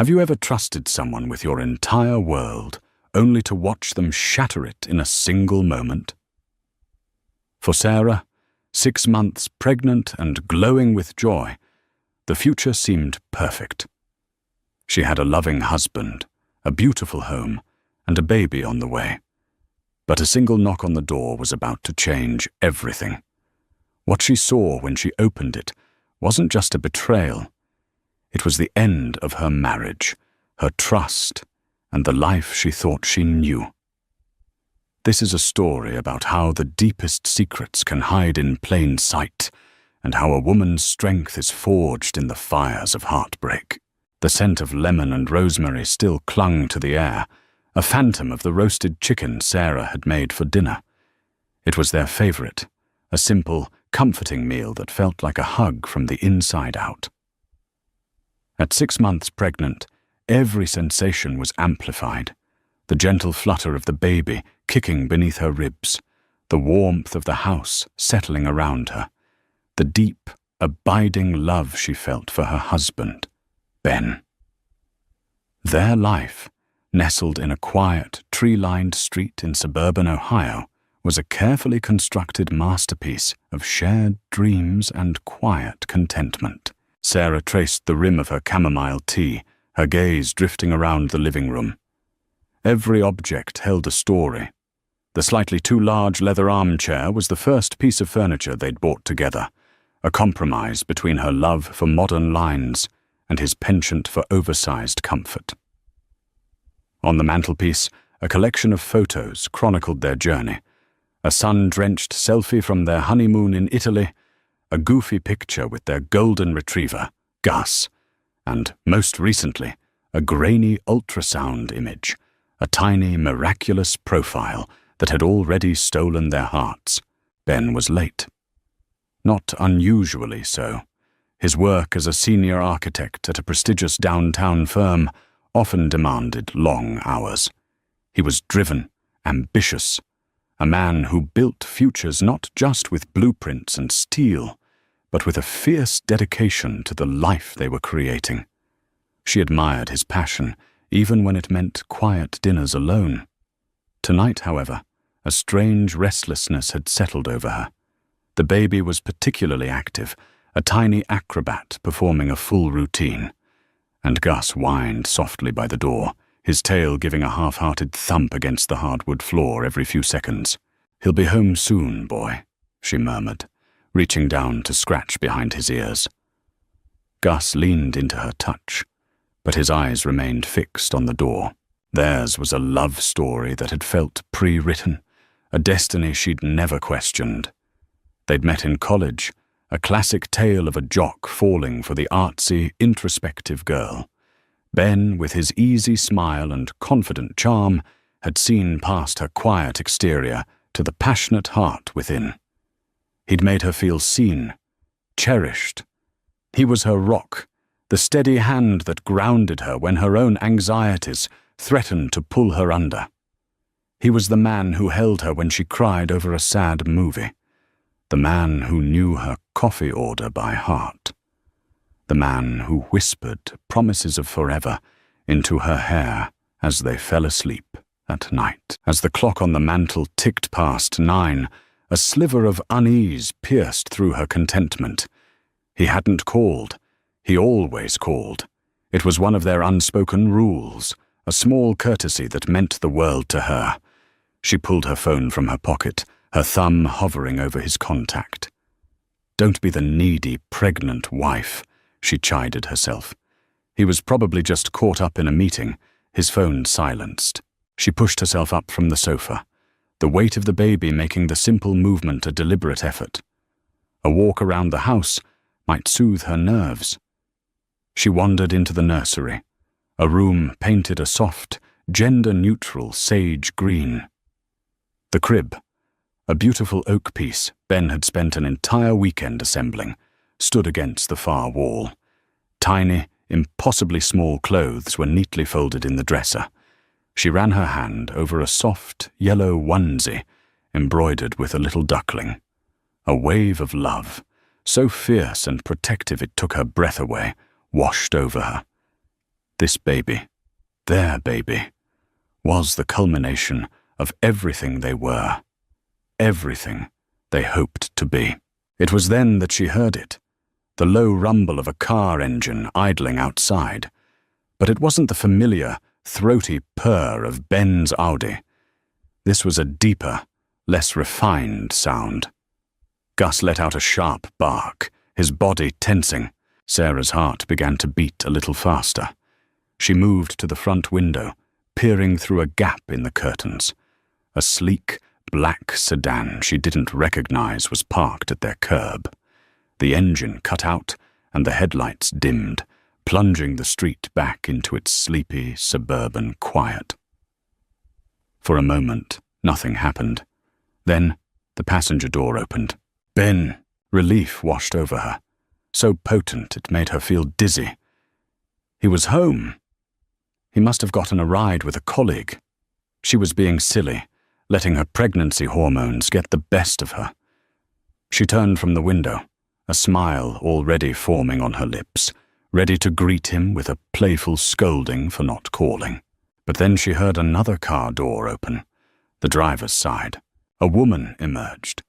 Have you ever trusted someone with your entire world, only to watch them shatter it in a single moment? For Sarah, 6 months pregnant and glowing with joy, the future seemed perfect. She had a loving husband, a beautiful home, and a baby on the way. But a single knock on the door was about to change everything. What she saw when she opened it wasn't just a betrayal. It was the end of her marriage, her trust, and the life she thought she knew. This is a story about how the deepest secrets can hide in plain sight, and how a woman's strength is forged in the fires of heartbreak. The scent of lemon and rosemary still clung to the air, a phantom of the roasted chicken Sarah had made for dinner. It was their favorite, a simple, comforting meal that felt like a hug from the inside out. At 6 months pregnant, every sensation was amplified. The gentle flutter of the baby kicking beneath her ribs, the warmth of the house settling around her, the deep, abiding love she felt for her husband, Ben. Their life, nestled in a quiet, tree-lined street in suburban Ohio, was a carefully constructed masterpiece of shared dreams and quiet contentment. Sarah traced the rim of her chamomile tea, her gaze drifting around the living room. Every object held a story. The slightly too large leather armchair was the first piece of furniture they'd bought together, a compromise between her love for modern lines and his penchant for oversized comfort. On the mantelpiece, a collection of photos chronicled their journey. A sun-drenched selfie from their honeymoon in Italy, a goofy picture with their golden retriever, Gus, and, most recently, a grainy ultrasound image, a tiny, miraculous profile that had already stolen their hearts. Ben was late. Not unusually so. His work as a senior architect at a prestigious downtown firm often demanded long hours. He was driven, ambitious, a man who built futures not just with blueprints and steel, but with a fierce dedication to the life they were creating. She admired his passion, even when it meant quiet dinners alone. Tonight, however, a strange restlessness had settled over her. The baby was particularly active, a tiny acrobat performing a full routine. And Gus whined softly by the door, his tail giving a half-hearted thump against the hardwood floor every few seconds. "He'll be home soon, boy," she murmured, reaching down to scratch behind his ears. Gus leaned into her touch, but his eyes remained fixed on the door. Theirs was a love story that had felt pre-written, a destiny she'd never questioned. They'd met in college, a classic tale of a jock falling for the artsy, introspective girl. Ben, with his easy smile and confident charm, had seen past her quiet exterior to the passionate heart within. He'd made her feel seen, cherished. He was her rock, the steady hand that grounded her when her own anxieties threatened to pull her under. He was the man who held her when she cried over a sad movie, the man who knew her coffee order by heart, the man who whispered promises of forever into her hair as they fell asleep at night. As the clock on the mantel ticked past 9, a sliver of unease pierced through her contentment. He hadn't called. He always called. It was one of their unspoken rules, a small courtesy that meant the world to her. She pulled her phone from her pocket, her thumb hovering over his contact. "Don't be the needy, pregnant wife," she chided herself. He was probably just caught up in a meeting, his phone silenced. She pushed herself up from the sofa, the weight of the baby making the simple movement a deliberate effort. A walk around the house might soothe her nerves. She wandered into the nursery, a room painted a soft, gender-neutral sage green. The crib, a beautiful oak piece Ben had spent an entire weekend assembling, stood against the far wall. Tiny, impossibly small clothes were neatly folded in the dresser. She ran her hand over a soft, yellow onesie, embroidered with a little duckling. A wave of love, so fierce and protective it took her breath away, washed over her. This baby, their baby, was the culmination of everything they were, everything they hoped to be. It was then that she heard it, the low rumble of a car engine idling outside. But it wasn't the familiar, throaty purr of Ben's Audi. This was a deeper, less refined sound. Gus let out a sharp bark, his body tensing. Sarah's heart began to beat a little faster. She moved to the front window, peering through a gap in the curtains. A sleek, black sedan she didn't recognize was parked at their curb. The engine cut out and the headlights dimmed, plunging the street back into its sleepy, suburban quiet. For a moment, nothing happened. Then, the passenger door opened. Ben! Relief washed over her, so potent it made her feel dizzy. He was home. He must have gotten a ride with a colleague. She was being silly, letting her pregnancy hormones get the best of her. She turned from the window, a smile already forming on her lips, ready to greet him with a playful scolding for not calling. But then she heard another car door open, the driver's side. A woman emerged.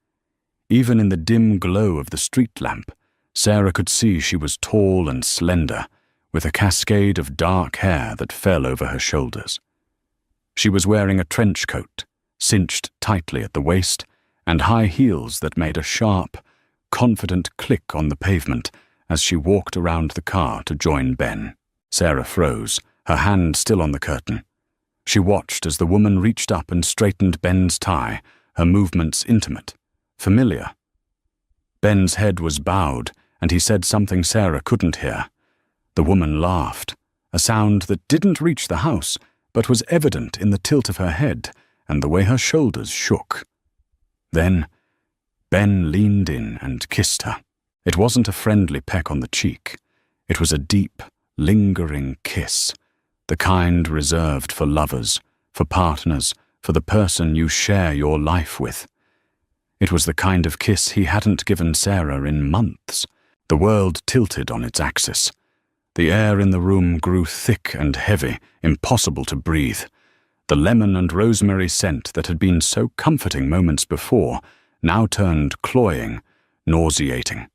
Even in the dim glow of the street lamp, Sarah could see she was tall and slender, with a cascade of dark hair that fell over her shoulders. She was wearing a trench coat, cinched tightly at the waist, and high heels that made a sharp, confident click on the pavement as she walked around the car to join Ben. Sarah froze, her hand still on the curtain. She watched as the woman reached up and straightened Ben's tie, her movements intimate, familiar. Ben's head was bowed, and he said something Sarah couldn't hear. The woman laughed, a sound that didn't reach the house, but was evident in the tilt of her head and the way her shoulders shook. Then, Ben leaned in and kissed her. It wasn't a friendly peck on the cheek. It was a deep, lingering kiss, the kind reserved for lovers, for partners, for the person you share your life with. It was the kind of kiss he hadn't given Sarah in months. The world tilted on its axis. The air in the room grew thick and heavy, impossible to breathe. The lemon and rosemary scent that had been so comforting moments before now turned cloying, nauseating.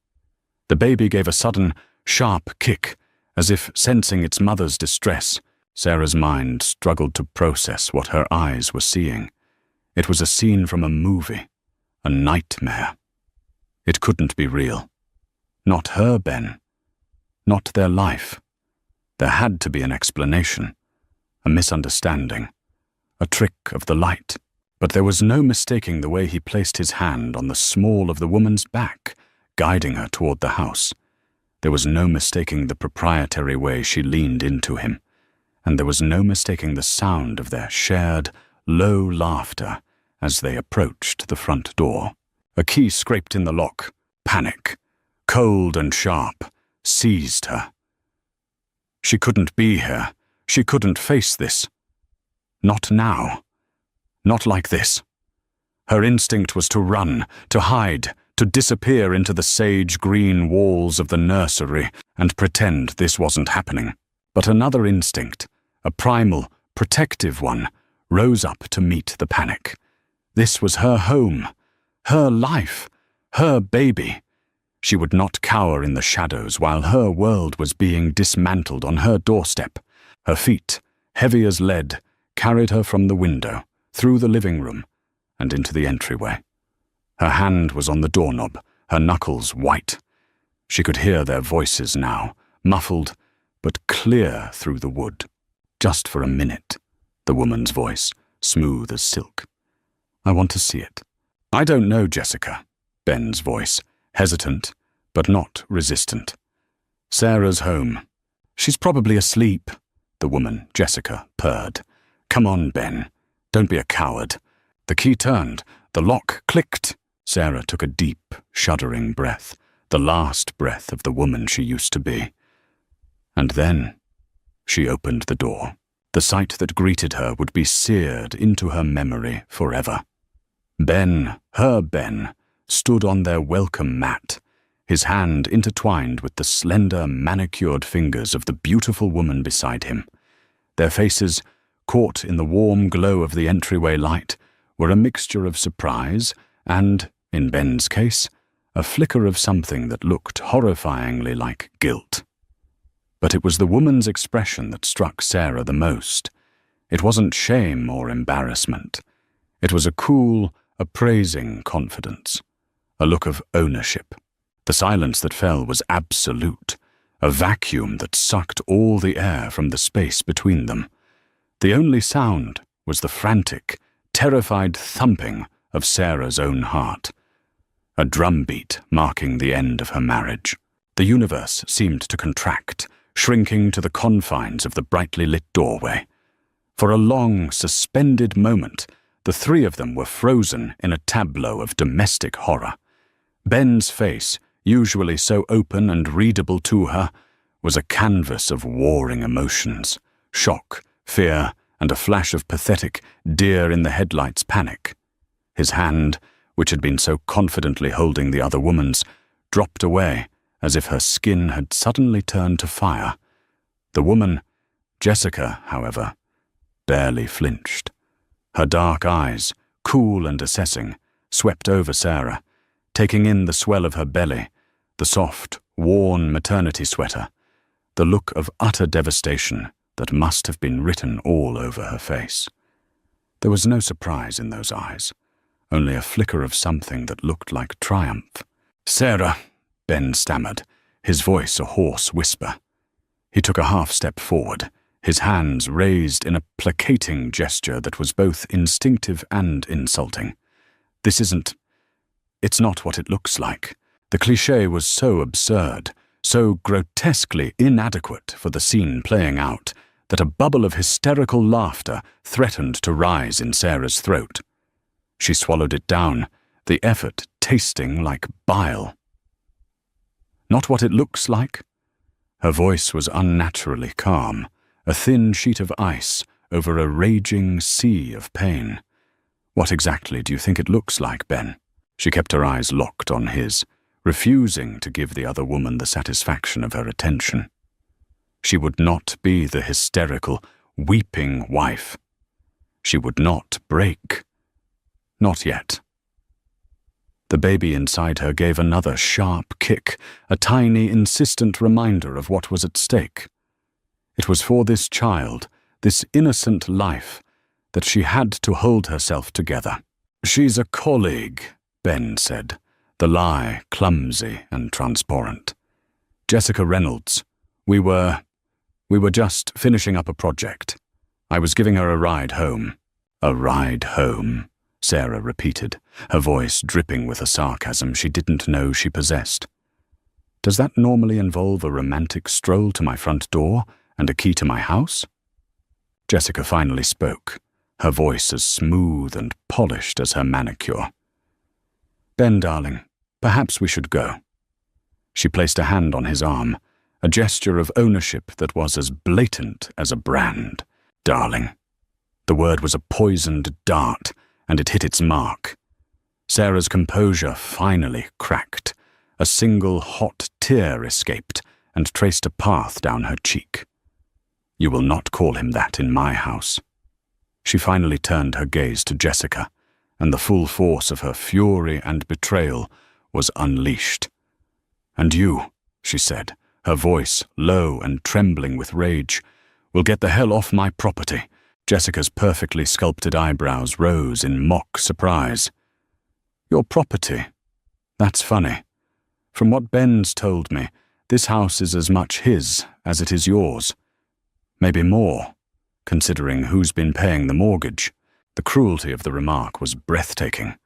The baby gave a sudden, sharp kick, as if sensing its mother's distress. Sarah's mind struggled to process what her eyes were seeing. It was a scene from a movie, a nightmare. It couldn't be real. Not her Ben. Not their life. There had to be an explanation, a misunderstanding, a trick of the light. But there was no mistaking the way he placed his hand on the small of the woman's back, guiding her toward the house. There was no mistaking the proprietary way she leaned into him, and there was no mistaking the sound of their shared, low laughter as they approached the front door. A key scraped in the lock. Panic, cold and sharp, seized her. She couldn't be here. She couldn't face this. Not now. Not like this. Her instinct was to run, to hide, to disappear into the sage-green walls of the nursery and pretend this wasn't happening. But another instinct, a primal, protective one, rose up to meet the panic. This was her home, her life, her baby. She would not cower in the shadows while her world was being dismantled on her doorstep. Her feet, heavy as lead, carried her from the window, through the living room, and into the entryway. Her hand was on the doorknob, her knuckles white. She could hear their voices now, muffled, but clear through the wood. Just for a minute, the woman's voice, smooth as silk. I want to see it. I don't know, Jessica. Ben's voice, hesitant, but not resistant. Sarah's home. She's probably asleep, the woman, Jessica, purred. Come on, Ben. Don't be a coward. The key turned. The lock clicked. Sarah took a deep, shuddering breath, the last breath of the woman she used to be. And then she opened the door. The sight that greeted her would be seared into her memory forever. Ben, her Ben, stood on their welcome mat, his hand intertwined with the slender, manicured fingers of the beautiful woman beside him. Their faces, caught in the warm glow of the entryway light, were a mixture of surprise and, in Ben's case, a flicker of something that looked horrifyingly like guilt. But it was the woman's expression that struck Sarah the most. It wasn't shame or embarrassment. It was a cool, appraising confidence, a look of ownership. The silence that fell was absolute, a vacuum that sucked all the air from the space between them. The only sound was the frantic, terrified thumping of Sarah's own heart, a drumbeat marking the end of her marriage. The universe seemed to contract, shrinking to the confines of the brightly lit doorway. For a long, suspended moment, the three of them were frozen in a tableau of domestic horror. Ben's face, usually so open and readable to her, was a canvas of warring emotions, shock, fear, and a flash of pathetic, deer-in-the-headlights panic. His hand, which had been so confidently holding the other woman's, dropped away as if her skin had suddenly turned to fire. The woman, Jessica, however, barely flinched. Her dark eyes, cool and assessing, swept over Sarah, taking in the swell of her belly, the soft, worn maternity sweater, the look of utter devastation that must have been written all over her face. There was no surprise in those eyes, only a flicker of something that looked like triumph. "Sarah," Ben stammered, his voice a hoarse whisper. He took a half-step forward, his hands raised in a placating gesture that was both instinctive and insulting. It's not what it looks like." The cliché was so absurd, so grotesquely inadequate for the scene playing out, that a bubble of hysterical laughter threatened to rise in Sarah's throat. She swallowed it down, the effort tasting like bile. "Not what it looks like?" Her voice was unnaturally calm, a thin sheet of ice over a raging sea of pain. "What exactly do you think it looks like, Ben?" She kept her eyes locked on his, refusing to give the other woman the satisfaction of her attention. She would not be the hysterical, weeping wife. She would not break. Not yet. The baby inside her gave another sharp kick, a tiny, insistent reminder of what was at stake. It was for this child, this innocent life, that she had to hold herself together. "She's a colleague," Ben said, the lie clumsy and transparent. "Jessica Reynolds. We were just finishing up a project. I was giving her a ride home." "A ride home," Sarah repeated, her voice dripping with a sarcasm she didn't know she possessed. "Does that normally involve a romantic stroll to my front door and a key to my house?" Jessica finally spoke, her voice as smooth and polished as her manicure. "Ben, darling, perhaps we should go." She placed a hand on his arm, a gesture of ownership that was as blatant as a brand. "Darling." The word was a poisoned dart, and it hit its mark. Sarah's composure finally cracked. A single hot tear escaped and traced a path down her cheek. "You will not call him that in my house." She finally turned her gaze to Jessica, and the full force of her fury and betrayal was unleashed. "And you," she said, her voice low and trembling with rage, "will get the hell off my property." Jessica's perfectly sculpted eyebrows rose in mock surprise. "Your property? That's funny. From what Ben's told me, this house is as much his as it is yours. Maybe more, considering who's been paying the mortgage." The cruelty of the remark was breathtaking.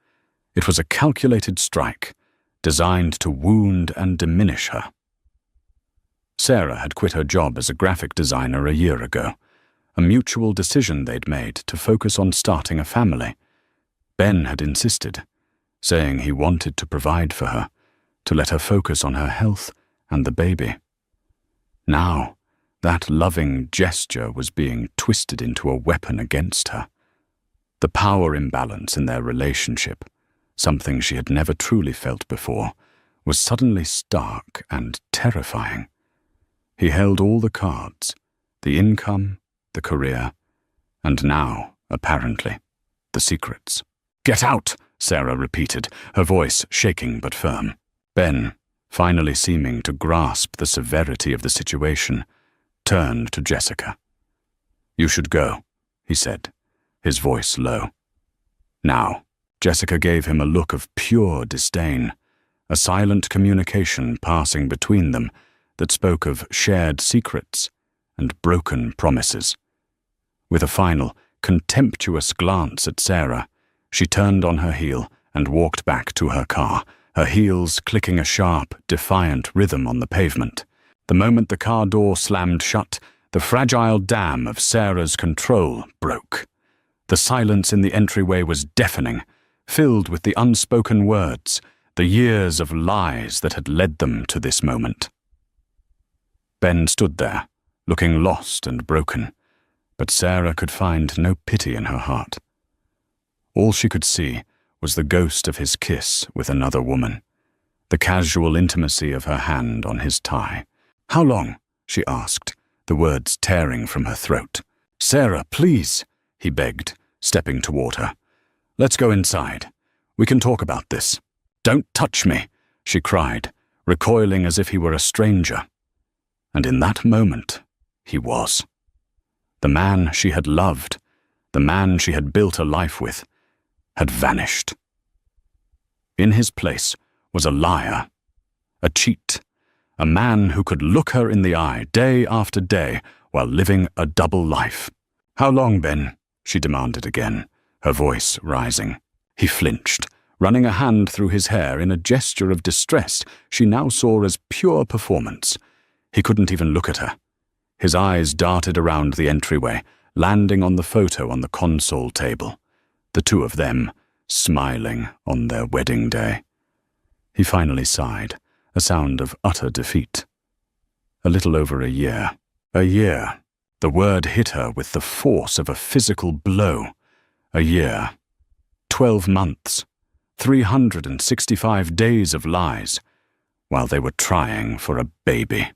It was a calculated strike, designed to wound and diminish her. Sarah had quit her job as a graphic designer a year ago, a mutual decision they'd made to focus on starting a family. Ben had insisted, saying he wanted to provide for her, to let her focus on her health and the baby. Now, that loving gesture was being twisted into a weapon against her. The power imbalance in their relationship, something she had never truly felt before, was suddenly stark and terrifying. He held all the cards, the income, the career, and now, apparently, the secrets. "Get out!" Sarah repeated, her voice shaking but firm. Ben, finally seeming to grasp the severity of the situation, turned to Jessica. "You should go," he said, his voice low. Now, Jessica gave him a look of pure disdain, a silent communication passing between them that spoke of shared secrets and broken promises. With a final, contemptuous glance at Sarah, she turned on her heel and walked back to her car, her heels clicking a sharp, defiant rhythm on the pavement. The moment the car door slammed shut, the fragile dam of Sarah's control broke. The silence in the entryway was deafening, filled with the unspoken words, the years of lies that had led them to this moment. Ben stood there, looking lost and broken, but Sarah could find no pity in her heart. All she could see was the ghost of his kiss with another woman, the casual intimacy of her hand on his tie. "How long?" she asked, the words tearing from her throat. "Sarah, please," he begged, stepping toward her. "Let's go inside. We can talk about this." "Don't touch me," she cried, recoiling as if he were a stranger. And in that moment, he was. The man she had loved, the man she had built a life with, had vanished. In his place was a liar, a cheat, a man who could look her in the eye day after day while living a double life. "How long, Ben?" she demanded again, her voice rising. He flinched, running a hand through his hair in a gesture of distress she now saw as pure performance. He couldn't even look at her. His eyes darted around the entryway, landing on the photo on the console table, the two of them smiling on their wedding day. He finally sighed, a sound of utter defeat. A little over a year. A year. The word hit her with the force of a physical blow. A year. 12 months. 365 days of lies, while they were trying for a baby.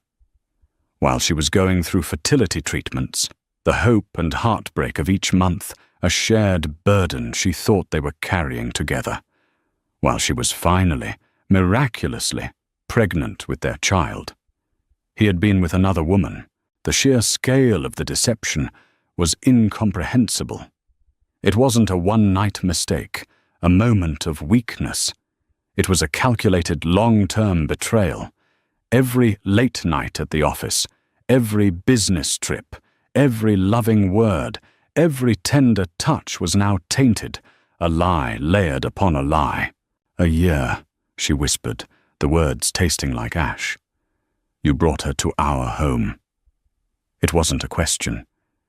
While she was going through fertility treatments, the hope and heartbreak of each month, a shared burden she thought they were carrying together. While she was finally, miraculously, pregnant with their child. He had been with another woman. The sheer scale of the deception was incomprehensible. It wasn't a one-night mistake, a moment of weakness. It was a calculated long-term betrayal. Every late night at the office, every business trip, every loving word, every tender touch was now tainted, a lie layered upon a lie. "A year," she whispered, the words tasting like ash. "You brought her to our home." It wasn't a question.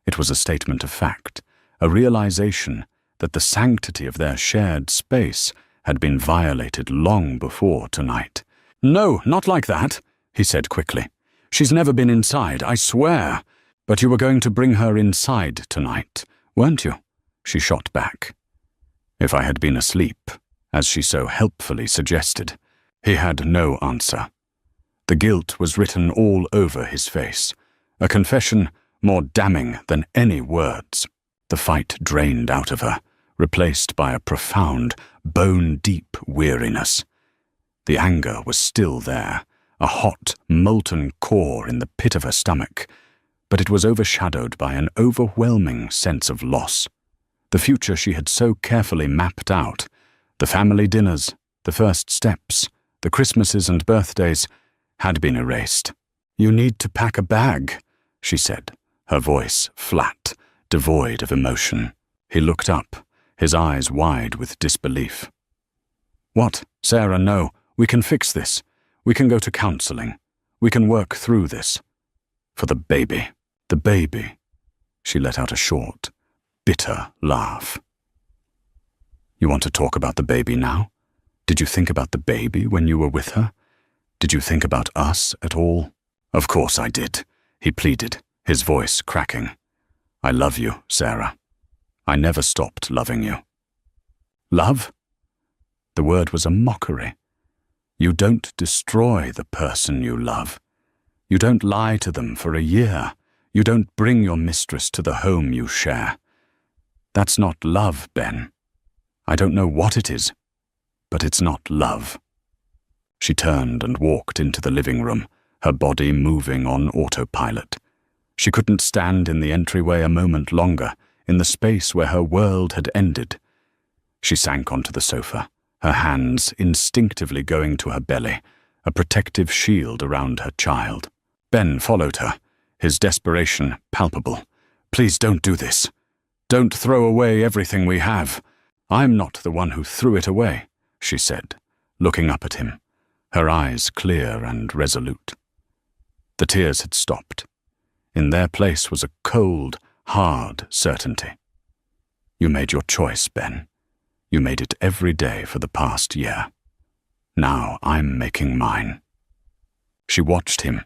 It was a statement of fact, a realization that the sanctity of their shared space had been violated long before tonight. "No, not like that," he said quickly. "She's never been inside, I swear. But you were going to bring her inside tonight, weren't you?" she shot back. If I had been asleep, as she so helpfully suggested. He had no answer. The guilt was written all over his face, a confession more damning than any words. The fight drained out of her, replaced by a profound, bone-deep weariness. The anger was still there, a hot, molten core in the pit of her stomach, but it was overshadowed by an overwhelming sense of loss. The future she had so carefully mapped out, the family dinners, the first steps, the Christmases and birthdays, had been erased. "You need to pack a bag," she said, her voice flat, devoid of emotion. He looked up, his eyes wide with disbelief. "What? Sarah, no. We can fix this. We can go to counseling. We can work through this. For the baby. The baby." She let out a short, bitter laugh. "You want to talk about the baby now? Did you think about the baby when you were with her? Did you think about us at all?" "Of course I did," he pleaded, his voice cracking. "I love you, Sarah. I never stopped loving you." "Love?" The word was a mockery. You don't destroy the person you love. You don't lie to them for a year. You don't bring your mistress to the home you share. That's not love, Ben. I don't know what it is, but it's not love." She turned and walked into the living room, her body moving on autopilot. She couldn't stand in the entryway a moment longer, in the space where her world had ended. She sank onto the sofa, her hands instinctively going to her belly, a protective shield around her child. Ben followed her, his desperation palpable. "Please don't do this. Don't throw away everything we have. I'm not the one who threw it away," she said, looking up at him, her eyes clear and resolute. The tears had stopped. In their place was a cold, hard certainty. "You made your choice, Ben. You made it every day for the past year. Now I'm making mine." She watched him,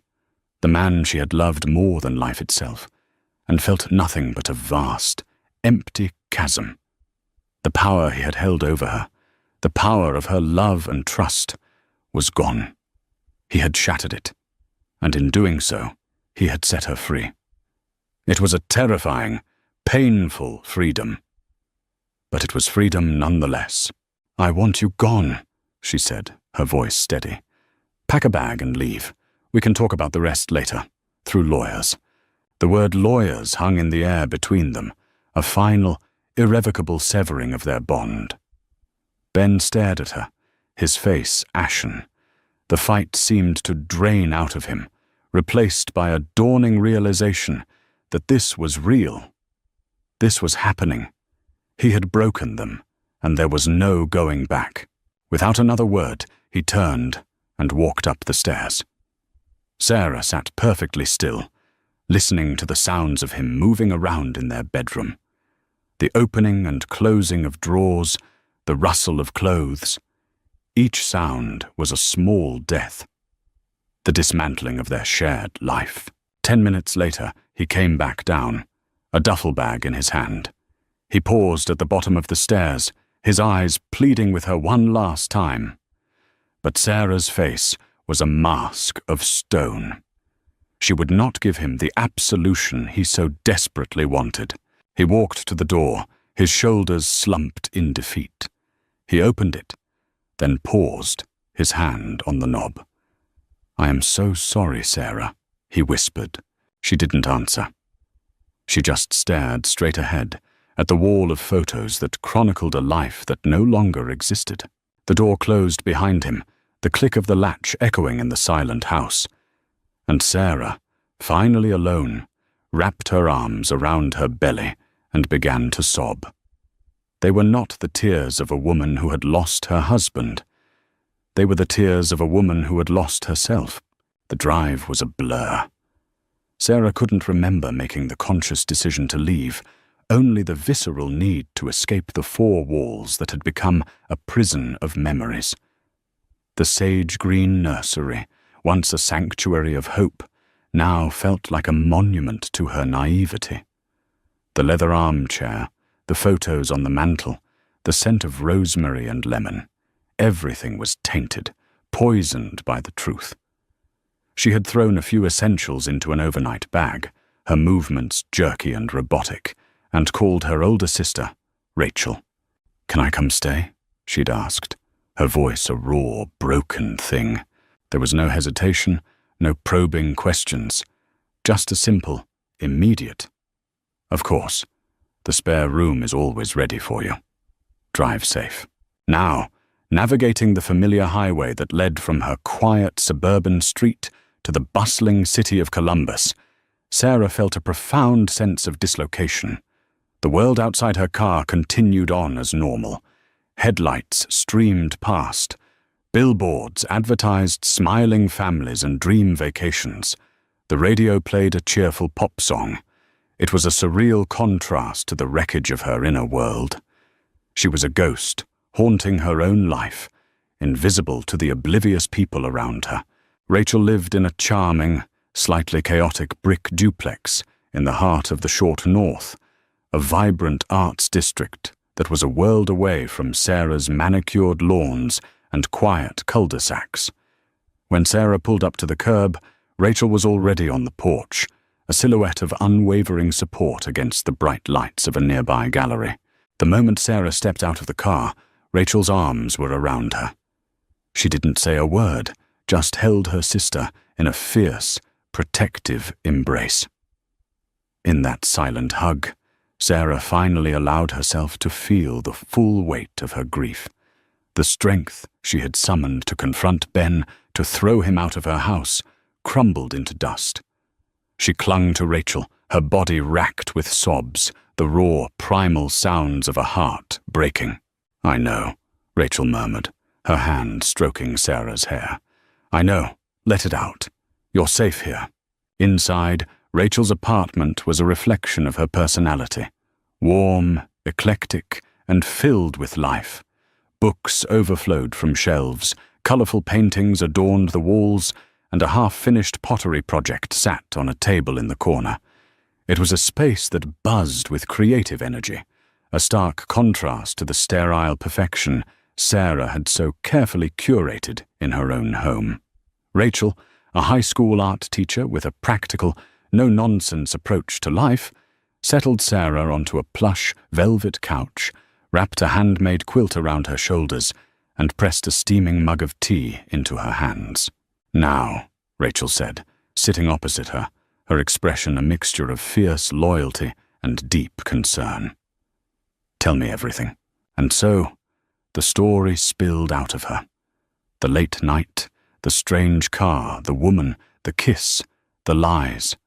the man she had loved more than life itself, and felt nothing but a vast, empty chasm. The power he had held over her, the power of her love and trust, was gone. He had shattered it, and in doing so, he had set her free. It was a terrifying, painful freedom. But it was freedom nonetheless. "I want you gone," she said, her voice steady. "Pack a bag and leave. We can talk about the rest later, through lawyers." The word lawyers hung in the air between them, a final, irrevocable severing of their bond. Ben stared at her, his face ashen. The fight seemed to drain out of him, replaced by a dawning realization that this was real. This was happening. He had broken them, and there was no going back. Without another word, he turned and walked up the stairs. Sarah sat perfectly still, listening to the sounds of him moving around in their bedroom. The opening and closing of drawers, the rustle of clothes. Each sound was a small death. The dismantling of their shared life. 10 minutes later, he came back down, a duffel bag in his hand. He paused at the bottom of the stairs, his eyes pleading with her one last time. But Sarah's face was a mask of stone. She would not give him the absolution he so desperately wanted. He walked to the door, his shoulders slumped in defeat. He opened it, then paused, his hand on the knob. "I am so sorry, Sarah," he whispered. She didn't answer. She just stared straight ahead, at the wall of photos that chronicled a life that no longer existed. The door closed behind him, the click of the latch echoing in the silent house. And Sarah, finally alone, wrapped her arms around her belly and began to sob. They were not the tears of a woman who had lost her husband. They were the tears of a woman who had lost herself. The drive was a blur. Sarah couldn't remember making the conscious decision to leave, only the visceral need to escape the four walls that had become a prison of memories. The sage-green nursery, once a sanctuary of hope, now felt like a monument to her naivety. The leather armchair, the photos on the mantel, the scent of rosemary and lemon, everything was tainted, poisoned by the truth. She had thrown a few essentials into an overnight bag, her movements jerky and robotic, and called her older sister, Rachel. "Can I come stay?" she'd asked, her voice a raw, broken thing. There was no hesitation, no probing questions, just a simple, immediate, "Of course, the spare room is always ready for you. Drive safe." Now, navigating the familiar highway that led from her quiet suburban street to the bustling city of Columbus, Sarah felt a profound sense of dislocation. The world outside her car continued on as normal. Headlights streamed past. Billboards advertised smiling families and dream vacations. The radio played a cheerful pop song. It was a surreal contrast to the wreckage of her inner world. She was a ghost, haunting her own life, invisible to the oblivious people around her. Rachel lived in a charming, slightly chaotic brick duplex in the heart of the short north, a vibrant arts district that was a world away from Sarah's manicured lawns and quiet cul-de-sacs. When Sarah pulled up to the curb, Rachel was already on the porch, a silhouette of unwavering support against the bright lights of a nearby gallery. The moment Sarah stepped out of the car, Rachel's arms were around her. She didn't say a word, just held her sister in a fierce, protective embrace. In that silent hug, Sarah finally allowed herself to feel the full weight of her grief. The strength she had summoned to confront Ben, to throw him out of her house, crumbled into dust. She clung to Rachel, her body racked with sobs, the raw, primal sounds of a heart breaking. "I know," Rachel murmured, her hand stroking Sarah's hair. "I know. Let it out. You're safe here." Inside, Rachel's apartment was a reflection of her personality. Warm, eclectic, and filled with life. Books overflowed from shelves, colourful paintings adorned the walls, and a half-finished pottery project sat on a table in the corner. It was a space that buzzed with creative energy, a stark contrast to the sterile perfection Sarah had so carefully curated in her own home. Rachel, a high school art teacher with a practical, no-nonsense approach to life, settled Sarah onto a plush, velvet couch, wrapped a handmade quilt around her shoulders, and pressed a steaming mug of tea into her hands. "Now," Rachel said, sitting opposite her, her expression a mixture of fierce loyalty and deep concern. "Tell me everything." And so, the story spilled out of her. The late night, the strange car, the woman, the kiss, the lies.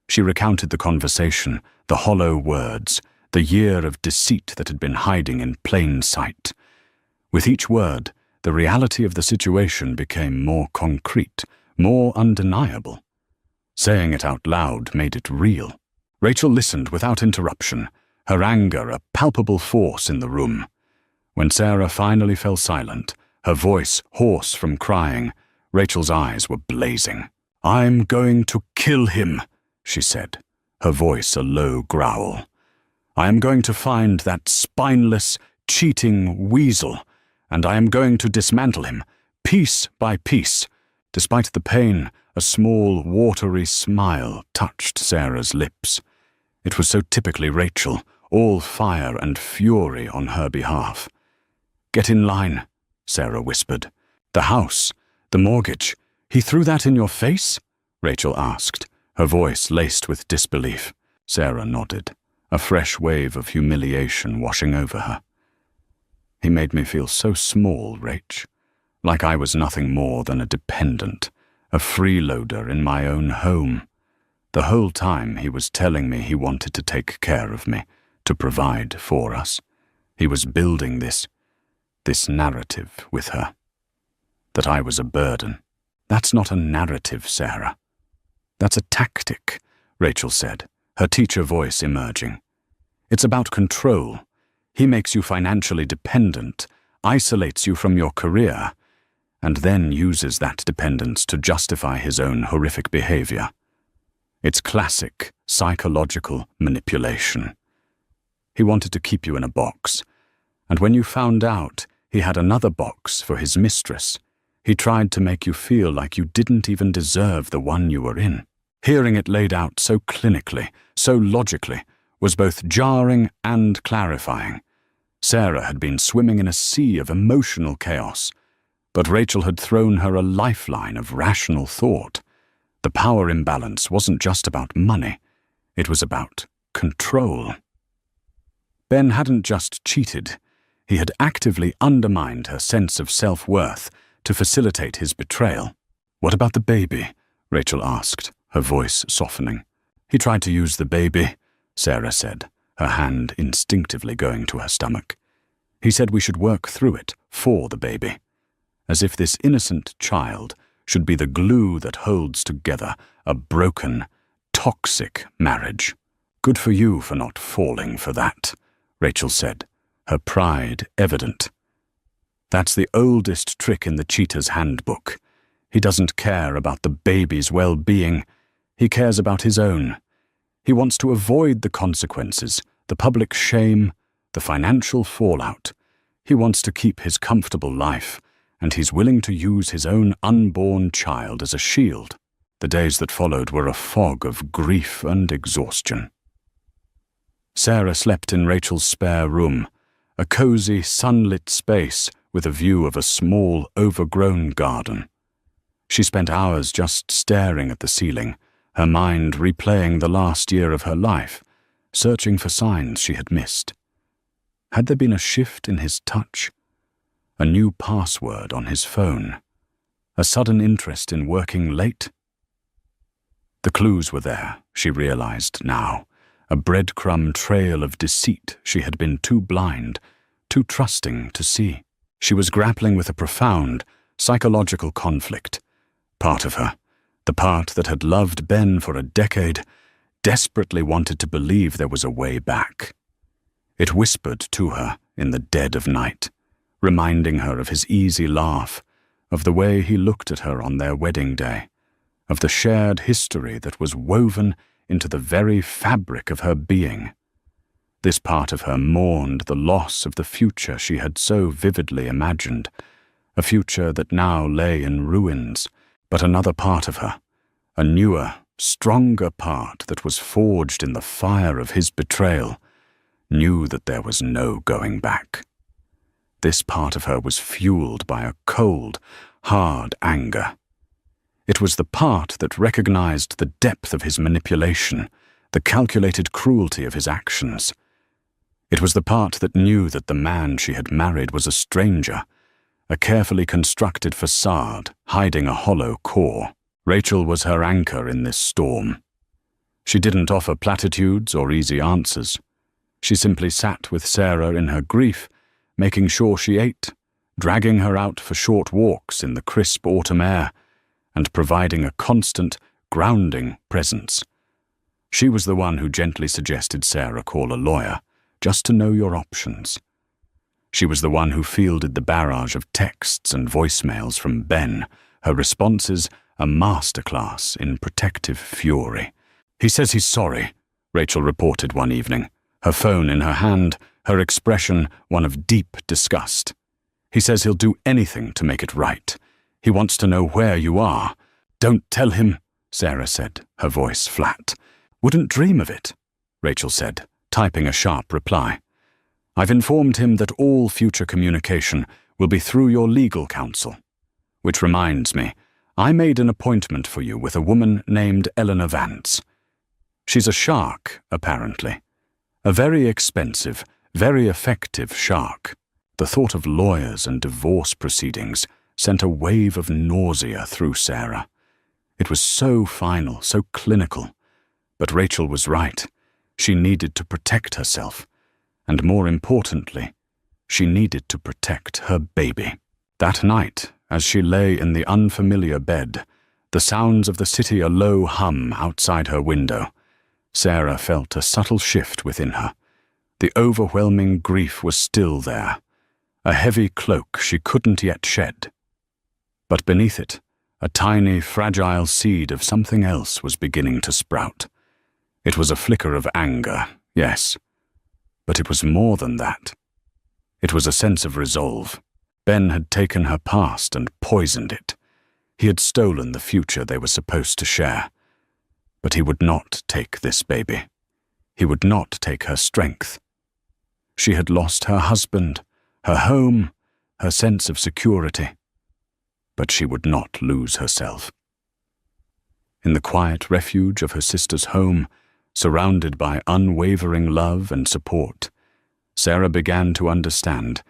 She recounted the conversation, the hollow words, the year of deceit that had been hiding in plain sight. With each word, the reality of the situation became more concrete, more undeniable. Saying it out loud made it real. Rachel listened without interruption, her anger a palpable force in the room. When Sarah finally fell silent, her voice hoarse from crying, Rachel's eyes were blazing. "I'm going to kill him," she said, her voice a low growl. "I am going to find that spineless, cheating weasel, and I am going to dismantle him, piece by piece." Despite the pain, a small, watery smile touched Sarah's lips. It was so typically Rachel, all fire and fury on her behalf. "Get in line," Sarah whispered. "The house, the mortgage, he threw that in your face?" Rachel asked, her voice laced with disbelief. Sarah nodded, a fresh wave of humiliation washing over her. "He made me feel so small, Rach, like I was nothing more than a dependent, a freeloader in my own home. The whole time he was telling me he wanted to take care of me, to provide for us. He was building this narrative with her. That I was a burden. That's not a narrative, Sarah. That's a tactic," Rachel said, her teacher voice emerging. "It's about control. He makes you financially dependent, isolates you from your career, and then uses that dependence to justify his own horrific behavior. It's classic psychological manipulation. He wanted to keep you in a box, and when you found out he had another box for his mistress, he tried to make you feel like you didn't even deserve the one you were in." Hearing it laid out so clinically, so logically, was both jarring and clarifying. Sarah had been swimming in a sea of emotional chaos, but Rachel had thrown her a lifeline of rational thought. The power imbalance wasn't just about money, it was about control. Ben hadn't just cheated, he had actively undermined her sense of self-worth to facilitate his betrayal. "What about the baby?" Rachel asked, her voice softening. "He tried to use the baby," Sarah said, her hand instinctively going to her stomach. "He said we should work through it for the baby. As if this innocent child should be the glue that holds together a broken, toxic marriage. Good for you for not falling for that," Rachel said, her pride evident. "That's the oldest trick in the cheater's handbook. He doesn't care about the baby's well-being. He cares about his own. He wants to avoid the consequences, the public shame, the financial fallout. He wants to keep his comfortable life, and he's willing to use his own unborn child as a shield." The days that followed were a fog of grief and exhaustion. Sarah slept in Rachel's spare room, a cozy, sunlit space with a view of a small, overgrown garden. She spent hours just staring at the ceiling, her mind replaying the last year of her life, searching for signs she had missed. Had there been a shift in his touch? A new password on his phone? A sudden interest in working late? The clues were there, she realized now, a breadcrumb trail of deceit she had been too blind, too trusting to see. She was grappling with a profound, psychological conflict. Part of her, the part that had loved Ben for a decade, desperately wanted to believe there was a way back. It whispered to her in the dead of night, reminding her of his easy laugh, of the way he looked at her on their wedding day, of the shared history that was woven into the very fabric of her being. This part of her mourned the loss of the future she had so vividly imagined, a future that now lay in ruins, but another part of her, a newer, stronger part that was forged in the fire of his betrayal, knew that there was no going back. This part of her was fueled by a cold, hard anger. It was the part that recognized the depth of his manipulation, the calculated cruelty of his actions. It was the part that knew that the man she had married was a stranger, a carefully constructed facade hiding a hollow core. Rachel was her anchor in this storm. She didn't offer platitudes or easy answers. She simply sat with Sarah in her grief, making sure she ate, dragging her out for short walks in the crisp autumn air, and providing a constant, grounding presence. She was the one who gently suggested Sarah call a lawyer, just to know your options. She was the one who fielded the barrage of texts and voicemails from Ben, her responses a masterclass in protective fury. "He says he's sorry," Rachel reported one evening, her phone in her hand, her expression one of deep disgust. "He says he'll do anything to make it right. He wants to know where you are." "Don't tell him," Sarah said, her voice flat. "Wouldn't dream of it," Rachel said, typing a sharp reply. "I've informed him that all future communication will be through your legal counsel. Which reminds me, I made an appointment for you with a woman named Eleanor Vance. She's a shark, apparently. A very expensive, very effective shark." The thought of lawyers and divorce proceedings sent a wave of nausea through Sarah. It was so final, so clinical. But Rachel was right. She needed to protect herself. And more importantly, she needed to protect her baby. That night, as she lay in the unfamiliar bed, the sounds of the city a low hum outside her window, Sarah felt a subtle shift within her. The overwhelming grief was still there, a heavy cloak she couldn't yet shed. But beneath it, a tiny, fragile seed of something else was beginning to sprout. It was a flicker of anger, yes, but it was more than that. It was a sense of resolve. Ben had taken her past and poisoned it. He had stolen the future they were supposed to share. But he would not take this baby. He would not take her strength. She had lost her husband, her home, her sense of security. But she would not lose herself. In the quiet refuge of her sister's home, surrounded by unwavering love and support, Sarah began to understand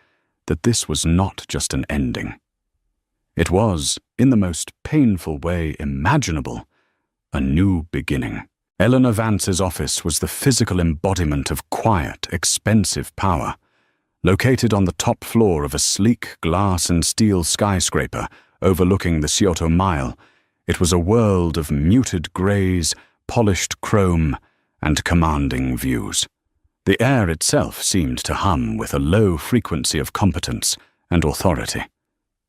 that this was not just an ending. It was, in the most painful way imaginable, a new beginning. Eleanor Vance's office was the physical embodiment of quiet, expensive power. Located on the top floor of a sleek glass and steel skyscraper overlooking the Kyoto Mile, it was a world of muted greys, polished chrome, and commanding views. The air itself seemed to hum with a low frequency of competence and authority.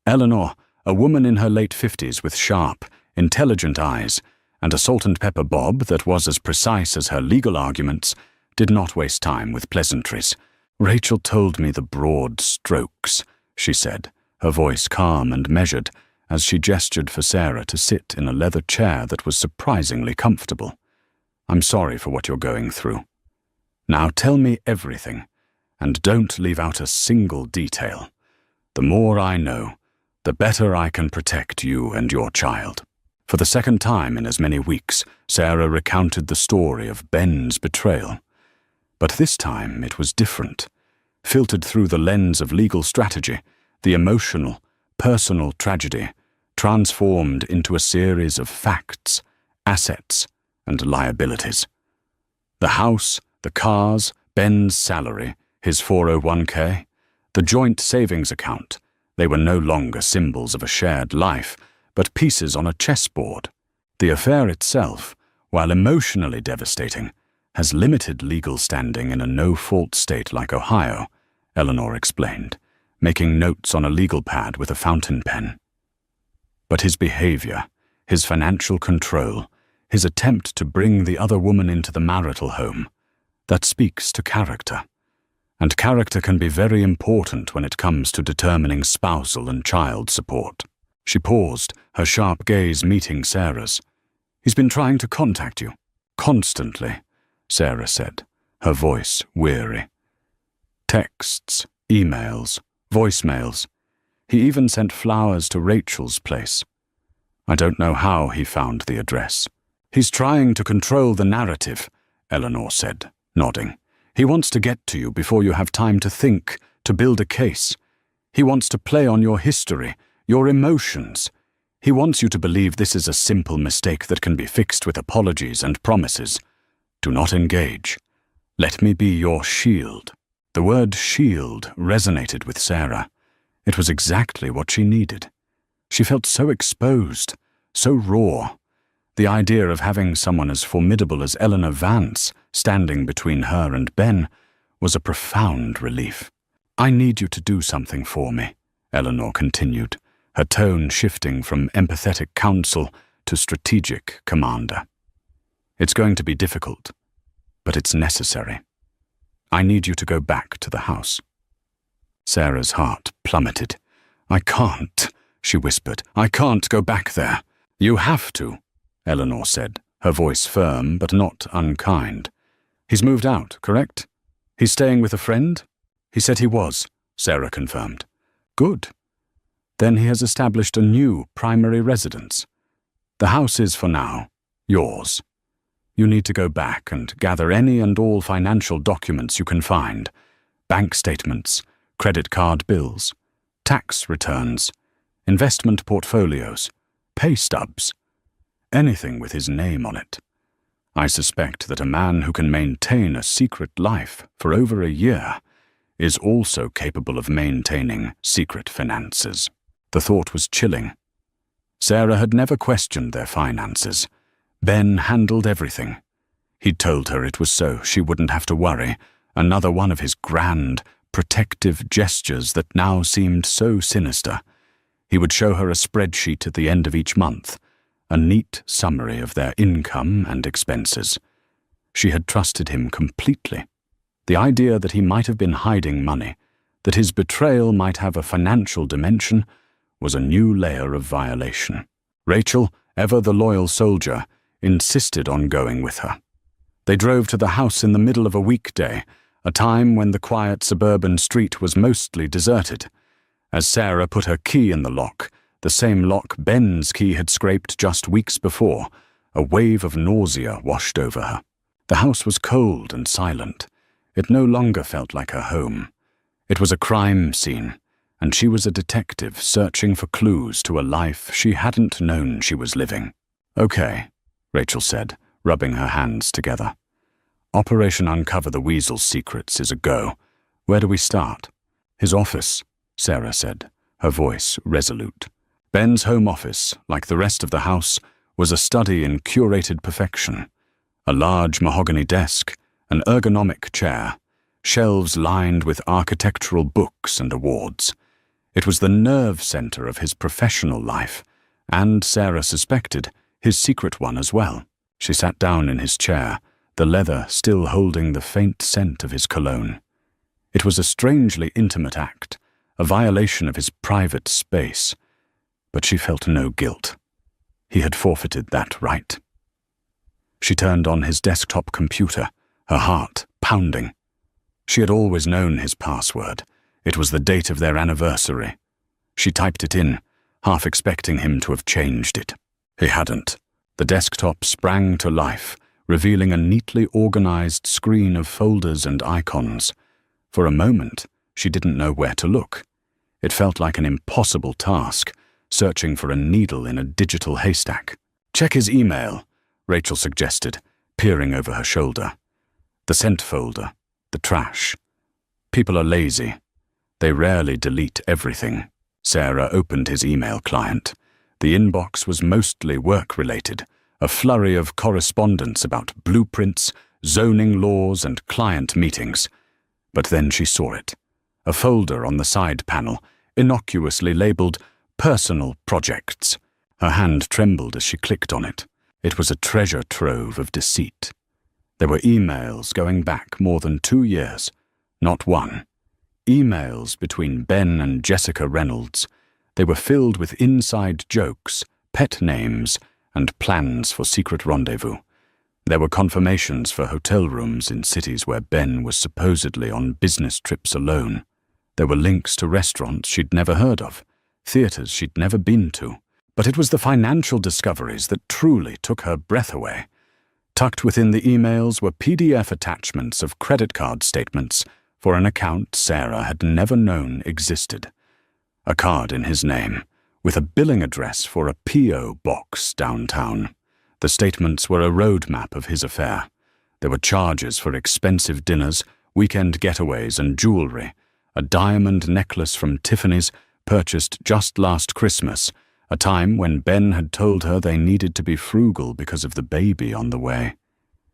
Eleanor, a woman in her late 50s with sharp, intelligent eyes, and a salt-and-pepper bob that was as precise as her legal arguments, did not waste time with pleasantries. "Rachel told me the broad strokes," she said, her voice calm and measured, as she gestured for Sarah to sit in a leather chair that was surprisingly comfortable. "I'm sorry for what you're going through. Now tell me everything, and don't leave out a single detail. The more I know, the better I can protect you and your child." For the second time in as many weeks, Sarah recounted the story of Ben's betrayal. But this time it was different, filtered through the lens of legal strategy, the emotional, personal tragedy transformed into a series of facts, assets, and liabilities. The house, the cars, Ben's salary, his 401k, the joint savings account, they were no longer symbols of a shared life, but pieces on a chessboard. The affair itself, while emotionally devastating, has limited legal standing in a no-fault state like Ohio, Eleanor explained, making notes on a legal pad with a fountain pen. But his behavior, his financial control, his attempt to bring the other woman into the marital home, that speaks to character. And character can be very important when it comes to determining spousal and child support. She paused, her sharp gaze meeting Sarah's. "He's been trying to contact you. Constantly," Sarah said, her voice weary. "Texts, emails, voicemails. He even sent flowers to Rachel's place. I don't know how he found the address." "He's trying to control the narrative," Eleanor said, nodding. "He wants to get to you before you have time to think, to build a case. He wants to play on your history, your emotions. He wants you to believe this is a simple mistake that can be fixed with apologies and promises. Do not engage. Let me be your shield." The word shield resonated with Sarah. It was exactly what she needed. She felt so exposed, so raw. The idea of having someone as formidable as Eleanor Vance standing between her and Ben was a profound relief. "I need you to do something for me," Eleanor continued, her tone shifting from empathetic counsel to strategic commander. "It's going to be difficult, but it's necessary. I need you to go back to the house." Sarah's heart plummeted. "I can't," she whispered. "I can't go back there." "You have to," Eleanor said, her voice firm but not unkind. "He's moved out, correct? He's staying with a friend?" "He said he was," Sarah confirmed. "Good. Then he has established a new primary residence. The house is, for now, yours. You need to go back and gather any and all financial documents you can find. Bank statements, credit card bills, tax returns, investment portfolios, pay stubs. Anything with his name on it. I suspect that a man who can maintain a secret life for over a year is also capable of maintaining secret finances." The thought was chilling. Sarah had never questioned their finances. Ben handled everything. He'd told her it was so she wouldn't have to worry, another one of his grand, protective gestures that now seemed so sinister. He would show her a spreadsheet at the end of each month, a neat summary of their income and expenses. She had trusted him completely. The idea that he might have been hiding money, that his betrayal might have a financial dimension, was a new layer of violation. Rachel, ever the loyal soldier, insisted on going with her. They drove to the house in the middle of a weekday, a time when the quiet suburban street was mostly deserted. As Sarah put her key in the lock, the same lock Ben's key had scraped just weeks before, a wave of nausea washed over her. The house was cold and silent. It no longer felt like her home. It was a crime scene, and she was a detective searching for clues to a life she hadn't known she was living. "Okay," Rachel said, rubbing her hands together. "Operation Uncover the Weasel's Secrets is a go. Where do we start?" "His office," Sarah said, her voice resolute. Ben's home office, like the rest of the house, was a study in curated perfection. A large mahogany desk, an ergonomic chair, shelves lined with architectural books and awards. It was the nerve center of his professional life, and, Sarah suspected, his secret one as well. She sat down in his chair, the leather still holding the faint scent of his cologne. It was a strangely intimate act, a violation of his private space. but she felt no guilt. He had forfeited that right. She turned on his desktop computer, her heart pounding. She had always known his password. It was the date of their anniversary. She typed it in, half expecting him to have changed it. He hadn't. The desktop sprang to life, revealing a neatly organized screen of folders and icons. For a moment, she didn't know where to look. It felt like an impossible task, searching for a needle in a digital haystack. "Check his email," Rachel suggested, peering over her shoulder. The sent folder, the trash. People are lazy. They rarely delete everything. Sarah opened his email client. The inbox was mostly work-related, a flurry of correspondence about blueprints, zoning laws, and client meetings. But then she saw it. A folder on the side panel, innocuously labeled Personal Projects. Her hand trembled as she clicked on it. It was a treasure trove of deceit. There were emails going back more than 2 years, not one. Emails between Ben and Jessica Reynolds. They were filled with inside jokes, pet names, and plans for secret rendezvous. There were confirmations for hotel rooms in cities where Ben was supposedly on business trips alone. There were links to restaurants she'd never heard of, theaters she'd never been to. But it was the financial discoveries that truly took her breath away. Tucked within the emails were PDF attachments of credit card statements for an account Sarah had never known existed. A card in his name, with a billing address for a P.O. box downtown. The statements were a roadmap of his affair. There were charges for expensive dinners, weekend getaways, and jewelry. A diamond necklace from Tiffany's, purchased just last Christmas, a time when Ben had told her they needed to be frugal because of the baby on the way.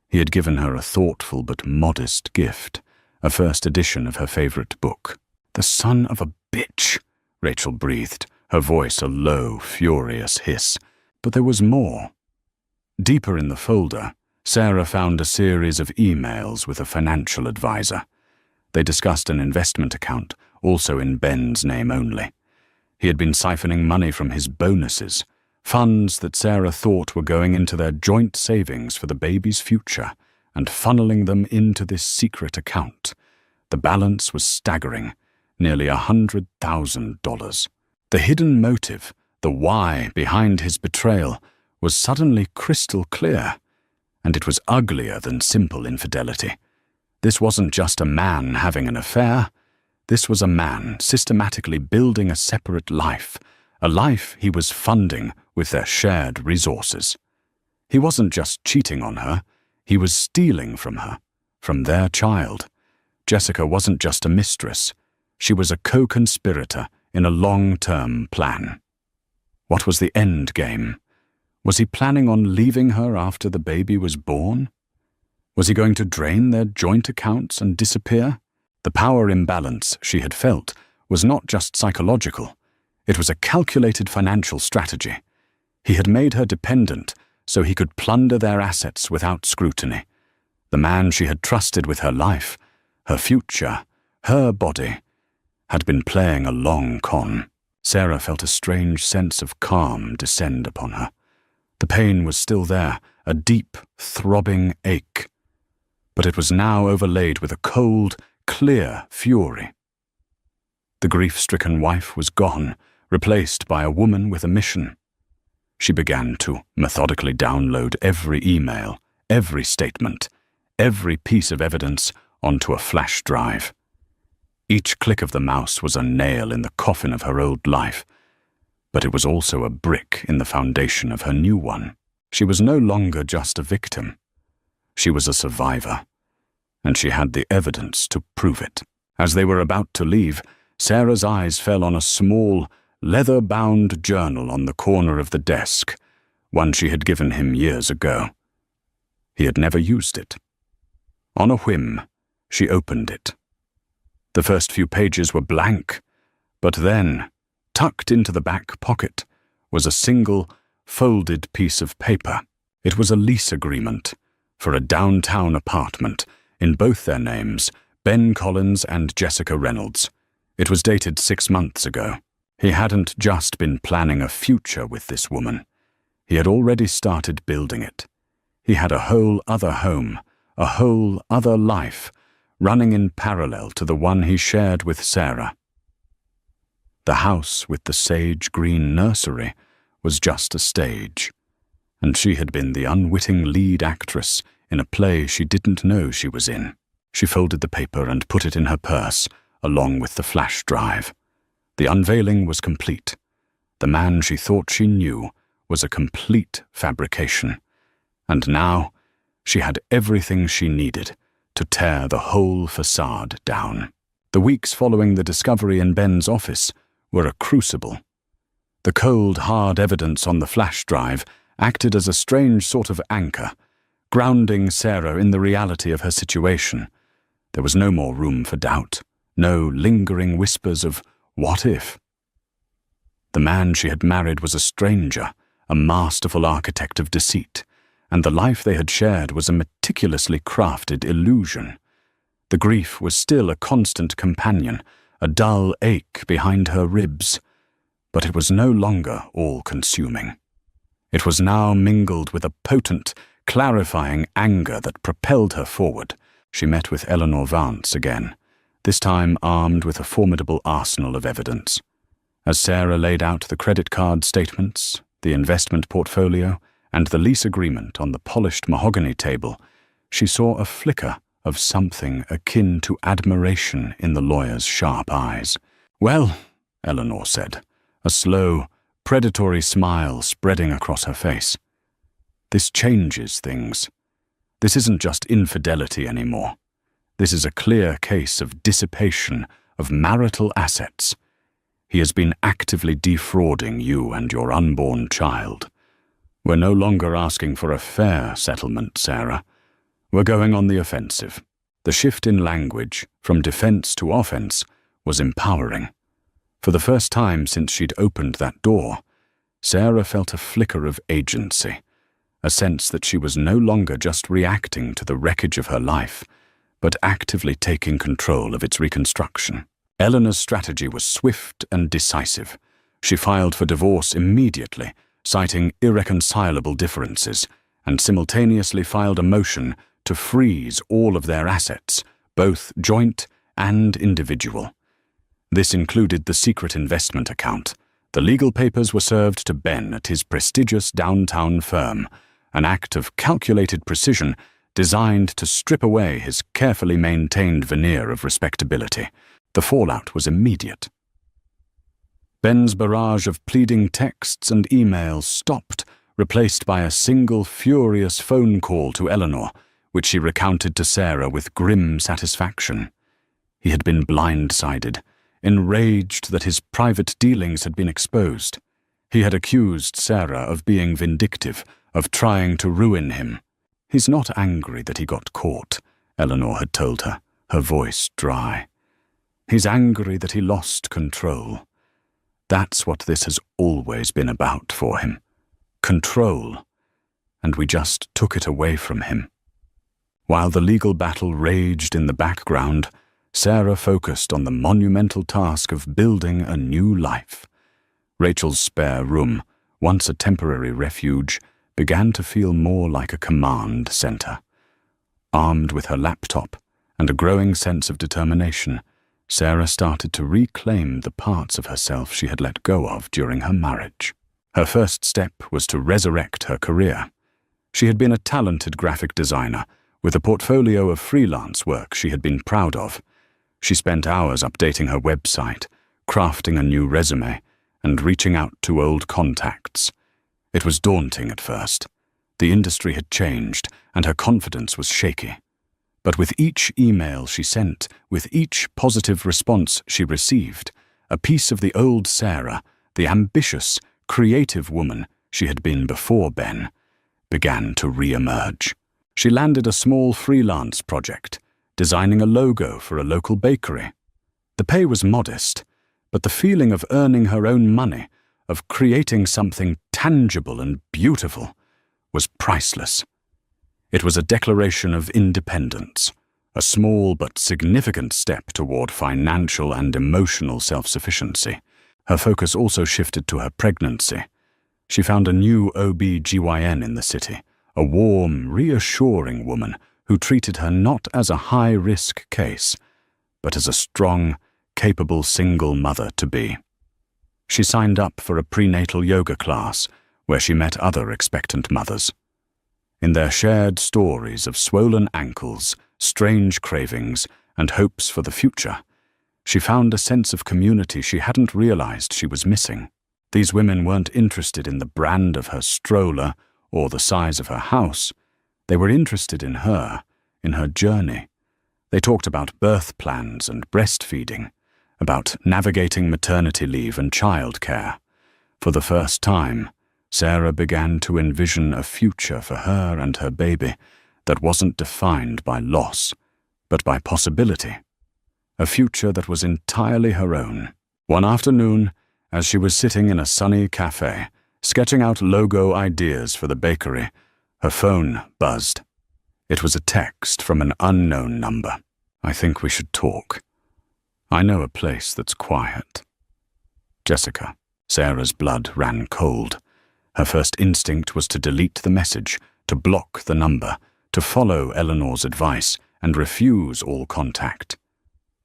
He had given her a thoughtful but modest gift, a first edition of her favorite book. "The son of a bitch," Rachel breathed, her voice a low, furious hiss. But there was more. Deeper in the folder, Sarah found a series of emails with a financial advisor. They discussed an investment account, also in Ben's name only. He had been siphoning money from his bonuses, funds that Sarah thought were going into their joint savings for the baby's future, and funneling them into this secret account. The balance was staggering, nearly $100,000. The hidden motive, the why behind his betrayal, was suddenly crystal clear, and it was uglier than simple infidelity. This wasn't just a man having an affair. This was a man systematically building a separate life, a life he was funding with their shared resources. He wasn't just cheating on her, he was stealing from her, from their child. Jessica wasn't just a mistress, she was a co-conspirator in a long-term plan. What was the end game? Was he planning on leaving her after the baby was born? Was he going to drain their joint accounts and disappear? The power imbalance she had felt was not just psychological. It was a calculated financial strategy. He had made her dependent so he could plunder their assets without scrutiny. The man she had trusted with her life, her future, her body, had been playing a long con. Sarah felt a strange sense of calm descend upon her. The pain was still there, a deep, throbbing ache. But it was now overlaid with a cold, clear fury. The grief-stricken wife was gone, replaced by a woman with a mission. She began to methodically download every email, every statement, every piece of evidence onto a flash drive. Each click of the mouse was a nail in the coffin of her old life, but it was also a brick in the foundation of her new one. She was no longer just a victim. She was a survivor, and she had the evidence to prove it. As they were about to leave, Sarah's eyes fell on a small, leather-bound journal on the corner of the desk, one she had given him years ago. He had never used it. On a whim, she opened it. The first few pages were blank, but then, tucked into the back pocket, was a single, folded piece of paper. It was a lease agreement for a downtown apartment in both their names, Ben Collins and Jessica Reynolds. It was dated 6 months ago. He hadn't just been planning a future with this woman. He had already started building it. He had a whole other home, a whole other life, running in parallel to the one he shared with Sarah. The house with the sage-green nursery was just a stage, and she had been the unwitting lead actress in a play she didn't know she was in. She folded the paper and put it in her purse, along with the flash drive. The unveiling was complete. The man she thought she knew was a complete fabrication, and now she had everything she needed to tear the whole facade down. The weeks following the discovery in Ben's office were a crucible. The cold, hard evidence on the flash drive acted as a strange sort of anchor, grounding Sarah in the reality of her situation. There was no more room for doubt, no lingering whispers of what if. The man she had married was a stranger, a masterful architect of deceit, and the life they had shared was a meticulously crafted illusion. The grief was still a constant companion, a dull ache behind her ribs, but it was no longer all-consuming. It was now mingled with a potent, clarifying anger that propelled her forward. She met with Eleanor Vance again, this time armed with a formidable arsenal of evidence. As Sarah laid out the credit card statements, the investment portfolio, and the lease agreement on the polished mahogany table, she saw a flicker of something akin to admiration in the lawyer's sharp eyes. "Well," Eleanor said, a slow, predatory smile spreading across her face, "this changes things. This isn't just infidelity anymore. This is a clear case of dissipation of marital assets. He has been actively defrauding you and your unborn child. We're no longer asking for a fair settlement, Sarah. We're going on the offensive." The shift in language, from defense to offense, was empowering. For the first time since she'd opened that door, Sarah felt a flicker of agency, a sense that she was no longer just reacting to the wreckage of her life, but actively taking control of its reconstruction. Eleanor's strategy was swift and decisive. She filed for divorce immediately, citing irreconcilable differences, and simultaneously filed a motion to freeze all of their assets, both joint and individual. This included the secret investment account. The legal papers were served to Ben at his prestigious downtown firm, an act of calculated precision designed to strip away his carefully maintained veneer of respectability. The fallout was immediate. Ben's barrage of pleading texts and emails stopped, replaced by a single furious phone call to Eleanor, which she recounted to Sarah with grim satisfaction. He had been blindsided, enraged that his private dealings had been exposed. He had accused Sarah of being vindictive, of trying to ruin him. "He's not angry that he got caught," Eleanor had told her, her voice dry. "He's angry that he lost control. That's what this has always been about for him. Control. And we just took it away from him." While the legal battle raged in the background, Sarah focused on the monumental task of building a new life. Rachel's spare room, once a temporary refuge, began to feel more like a command center. Armed with her laptop and a growing sense of determination, Sarah started to reclaim the parts of herself she had let go of during her marriage. Her first step was to resurrect her career. She had been a talented graphic designer, with a portfolio of freelance work she had been proud of. She spent hours updating her website, crafting a new resume, and reaching out to old contacts. It was daunting at first. The industry had changed, and her confidence was shaky. But with each email she sent, with each positive response she received, a piece of the old Sarah, the ambitious, creative woman she had been before Ben, began to re-emerge. She landed a small freelance project, designing a logo for a local bakery. The pay was modest, but the feeling of earning her own money, of creating something tangible and beautiful, was priceless. It was a declaration of independence, a small but significant step toward financial and emotional self-sufficiency. Her focus also shifted to her pregnancy. She found a new OB-GYN in the city, a warm, reassuring woman who treated her not as a high-risk case, but as a strong, capable single mother-to-be. She signed up for a prenatal yoga class where she met other expectant mothers. In their shared stories of swollen ankles, strange cravings, and hopes for the future, she found a sense of community she hadn't realized she was missing. These women weren't interested in the brand of her stroller or the size of her house. They were interested in her journey. They talked about birth plans and breastfeeding, about navigating maternity leave and childcare. For the first time, Sarah began to envision a future for her and her baby that wasn't defined by loss, but by possibility. A future that was entirely her own. One afternoon, as she was sitting in a sunny cafe, sketching out logo ideas for the bakery, her phone buzzed. It was a text from an unknown number. "I think we should talk. I know a place that's quiet." Jessica. Sarah's blood ran cold. Her first instinct was to delete the message, to block the number, to follow Eleanor's advice and refuse all contact.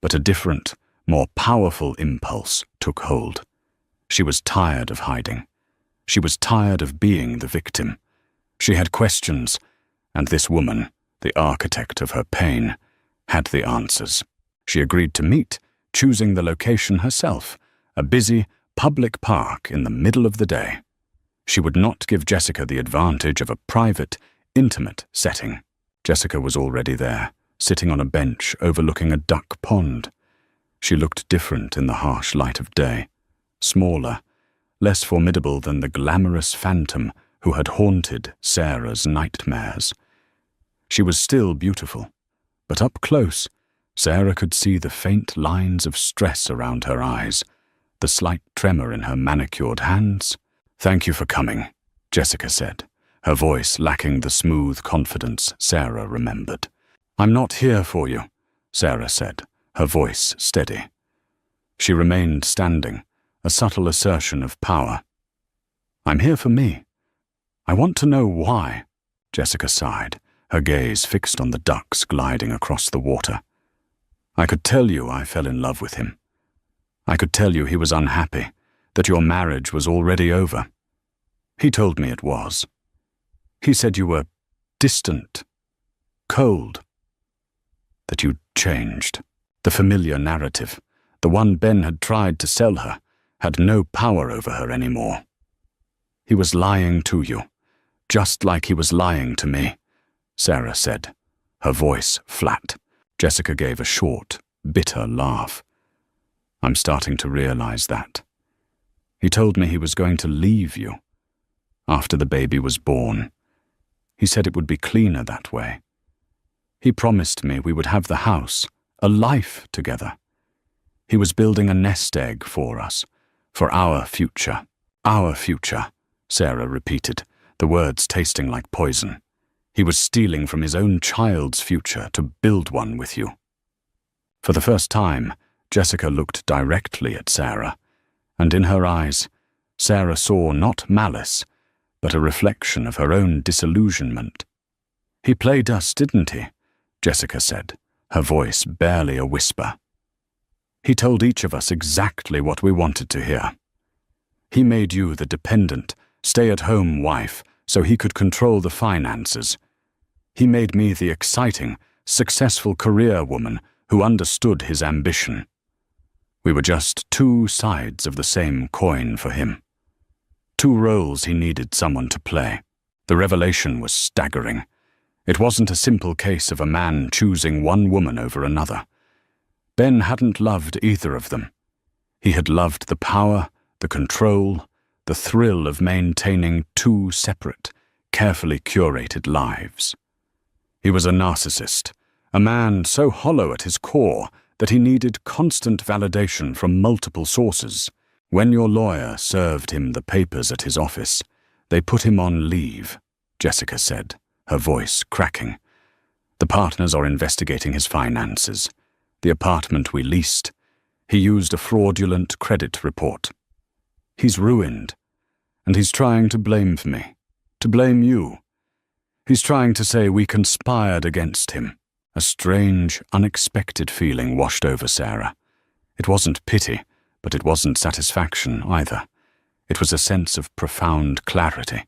But a different, more powerful impulse took hold. She was tired of hiding. She was tired of being the victim. She had questions, and this woman, the architect of her pain, had the answers. She agreed to meet, choosing the location herself, a busy, public park in the middle of the day. She would not give Jessica the advantage of a private, intimate setting. Jessica was already there, sitting on a bench overlooking a duck pond. She looked different in the harsh light of day, smaller, less formidable than the glamorous phantom who had haunted Sarah's nightmares. She was still beautiful, but up close, Sarah could see the faint lines of stress around her eyes, the slight tremor in her manicured hands. "Thank you for coming," Jessica said, her voice lacking the smooth confidence Sarah remembered. "I'm not here for you," Sarah said, her voice steady. She remained standing, a subtle assertion of power. "I'm here for me. I want to know why," Jessica sighed, her gaze fixed on the ducks gliding across the water. "I could tell you I fell in love with him. I could tell you he was unhappy, that your marriage was already over. He told me it was. He said you were distant, cold, that you'd changed. The familiar narrative, the one Ben had tried to sell her, had no power over her anymore. He was lying to you, just like he was lying to me," Sarah said, her voice flat. Jessica gave a short, bitter laugh. "I'm starting to realize that. He told me he was going to leave you after the baby was born. He said it would be cleaner that way. He promised me we would have the house, a life together. He was building a nest egg for us, for our future." "Our future," Sarah repeated, the words tasting like poison. He was stealing from his own child's future to build one with you. For the first time, Jessica looked directly at Sarah, and in her eyes, Sarah saw not malice, but a reflection of her own disillusionment. "He played us, didn't he?" Jessica said, her voice barely a whisper. "He told each of us exactly what we wanted to hear. He made you the dependent, stay-at-home wife so he could control the finances. He made me the exciting, successful career woman who understood his ambition. We were just two sides of the same coin for him. Two roles he needed someone to play. The revelation was staggering. It wasn't a simple case of a man choosing one woman over another. Ben hadn't loved either of them. He had loved the power, the control, the thrill of maintaining two separate, carefully curated lives. He was a narcissist, a man so hollow at his core that he needed constant validation from multiple sources. When your lawyer served him the papers at his office, they put him on leave, Jessica said, her voice cracking. The partners are investigating his finances. The apartment we leased. He used a fraudulent credit report. He's ruined, and he's trying to blame me, to blame you. He's trying to say we conspired against him. A strange, unexpected feeling washed over Sarah. It wasn't pity, but it wasn't satisfaction either. It was a sense of profound clarity.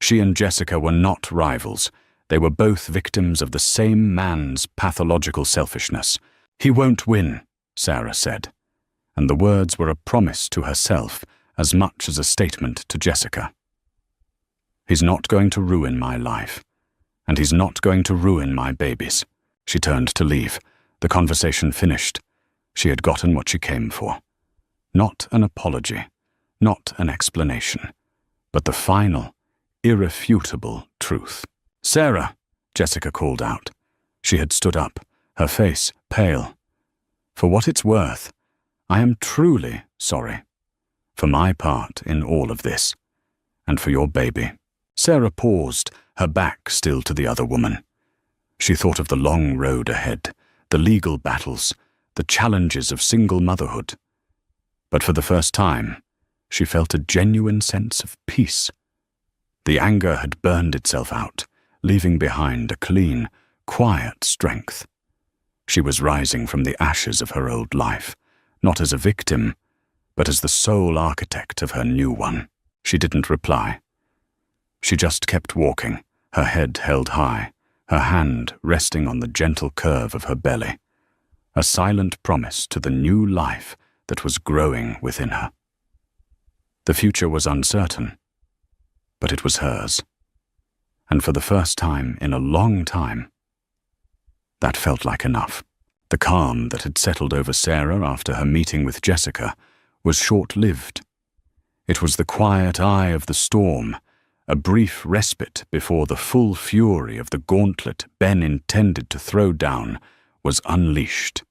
She and Jessica were not rivals. They were both victims of the same man's pathological selfishness. He won't win, Sarah said, and the words were a promise to herself as much as a statement to Jessica. He's not going to ruin my life, and he's not going to ruin my babies. She turned to leave. The conversation finished. She had gotten what she came for. Not an apology, not an explanation, but the final, irrefutable truth. "Sarah," Jessica called out. She had stood up, her face pale. "For what it's worth, I am truly sorry. For my part in all of this, and for your baby." Sarah paused, her back still to the other woman. She thought of the long road ahead, the legal battles, the challenges of single motherhood. But for the first time, she felt a genuine sense of peace. The anger had burned itself out, leaving behind a clean, quiet strength. She was rising from the ashes of her old life, not as a victim, but as the sole architect of her new one. She didn't reply. She just kept walking, her head held high, her hand resting on the gentle curve of her belly, a silent promise to the new life that was growing within her. The future was uncertain, but it was hers. And for the first time in a long time, that felt like enough. The calm that had settled over Sarah after her meeting with Jessica was short-lived. It was the quiet eye of the storm, a brief respite before the full fury of the gauntlet Ben intended to throw down was unleashed.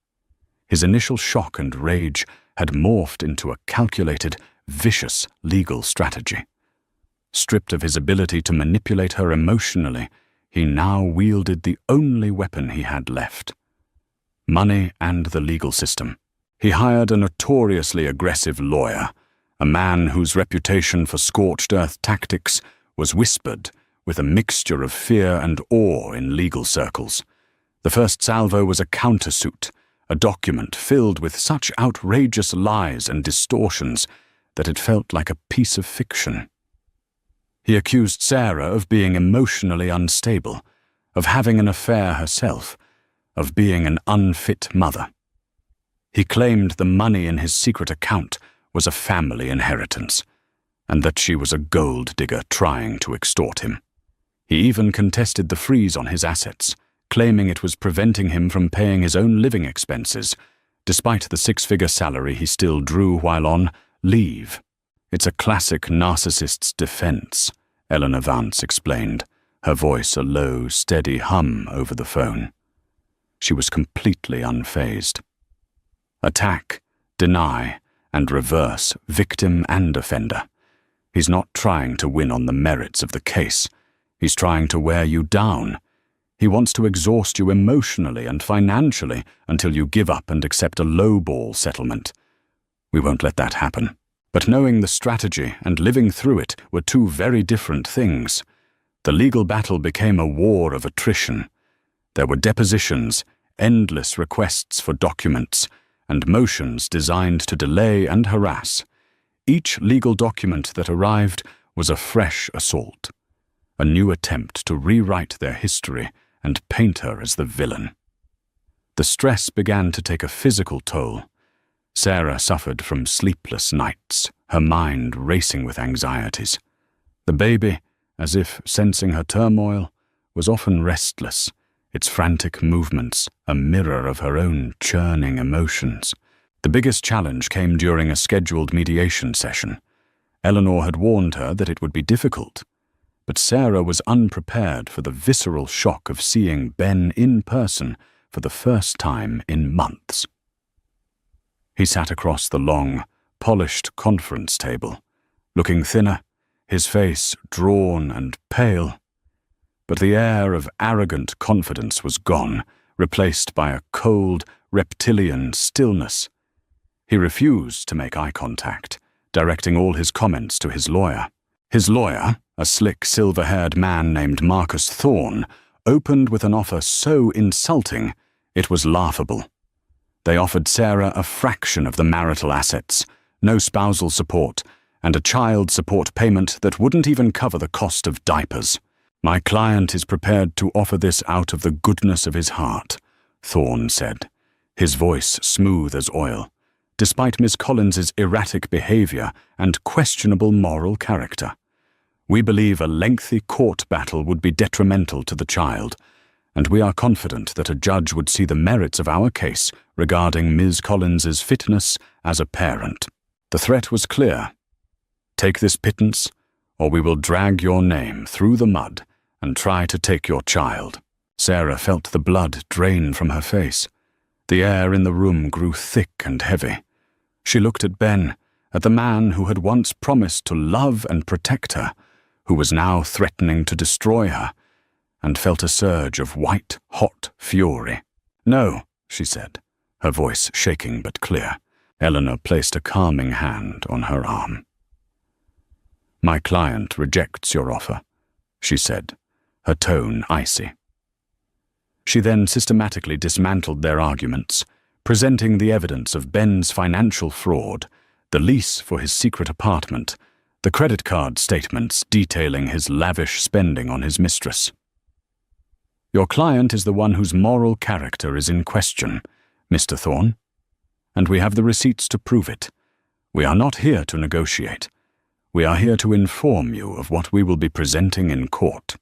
His initial shock and rage had morphed into a calculated, vicious legal strategy. Stripped of his ability to manipulate her emotionally, he now wielded the only weapon he had left: money and the legal system. He hired a notoriously aggressive lawyer, a man whose reputation for scorched-earth tactics was whispered with a mixture of fear and awe in legal circles. The first salvo was a countersuit, a document filled with such outrageous lies and distortions that it felt like a piece of fiction. He accused Sarah of being emotionally unstable, of having an affair herself, of being an unfit mother. He claimed the money in his secret account was a family inheritance, and that she was a gold digger trying to extort him. He even contested the freeze on his assets, claiming it was preventing him from paying his own living expenses, despite the six-figure salary he still drew while on leave. "It's a classic narcissist's defense," Eleanor Vance explained, her voice a low, steady hum over the phone. She was completely unfazed. Attack, deny, and reverse, victim and offender. He's not trying to win on the merits of the case. He's trying to wear you down. He wants to exhaust you emotionally and financially until you give up and accept a lowball settlement. We won't let that happen. But knowing the strategy and living through it were two very different things. The legal battle became a war of attrition. There were depositions, endless requests for documents, and motions designed to delay and harass. Each legal document that arrived was a fresh assault, a new attempt to rewrite their history and paint her as the villain. The stress began to take a physical toll. Sarah suffered from sleepless nights, her mind racing with anxieties. The baby, as if sensing her turmoil, was often restless, its frantic movements a mirror of her own churning emotions. The biggest challenge came during a scheduled mediation session. Eleanor had warned her that it would be difficult, but Sarah was unprepared for the visceral shock of seeing Ben in person for the first time in months. He sat across the long, polished conference table, looking thinner, his face drawn and pale. But the air of arrogant confidence was gone, replaced by a cold, reptilian stillness. He refused to make eye contact, directing all his comments to his lawyer. His lawyer, a slick silver-haired man named Marcus Thorne, opened with an offer so insulting it was laughable. They offered Sarah a fraction of the marital assets, no spousal support, and a child support payment that wouldn't even cover the cost of diapers. "My client is prepared to offer this out of the goodness of his heart," Thorne said, his voice smooth as oil, despite Miss Collins's erratic behavior and questionable moral character. "We believe a lengthy court battle would be detrimental to the child, and we are confident that a judge would see the merits of our case regarding Ms. Collins's fitness as a parent." The threat was clear. "Take this pittance, or we will drag your name through the mud and try to take your child." Sarah felt the blood drain from her face. The air in the room grew thick and heavy. She looked at Ben, at the man who had once promised to love and protect her, who was now threatening to destroy her, and felt a surge of white-hot fury. "No," she said, her voice shaking but clear. Eleanor placed a calming hand on her arm. "My client rejects your offer," she said, her tone icy. She then systematically dismantled their arguments, presenting the evidence of Ben's financial fraud, the lease for his secret apartment, the credit card statements detailing his lavish spending on his mistress. "Your client is the one whose moral character is in question, Mr. Thorne, and we have the receipts to prove it. We are not here to negotiate. We are here to inform you of what we will be presenting in court.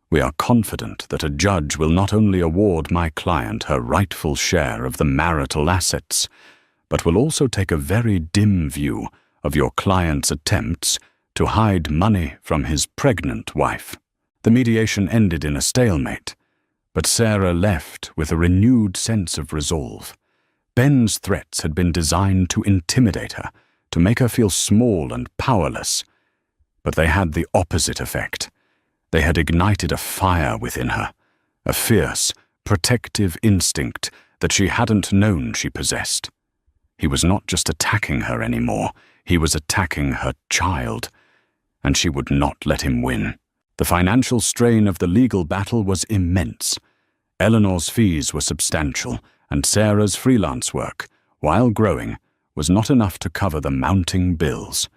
We are confident that a judge will not only award my client her rightful share of the marital assets, but will also take a very dim view of your client's attempts to hide money from his pregnant wife." The mediation ended in a stalemate, but Sarah left with a renewed sense of resolve. Ben's threats had been designed to intimidate her, to make her feel small and powerless, but they had the opposite effect. They had ignited a fire within her, a fierce, protective instinct that she hadn't known she possessed. He was not just attacking her anymore, he was attacking her child, and she would not let him win. The financial strain of the legal battle was immense. Eleanor's fees were substantial, and Sarah's freelance work, while growing, was not enough to cover the mounting bills.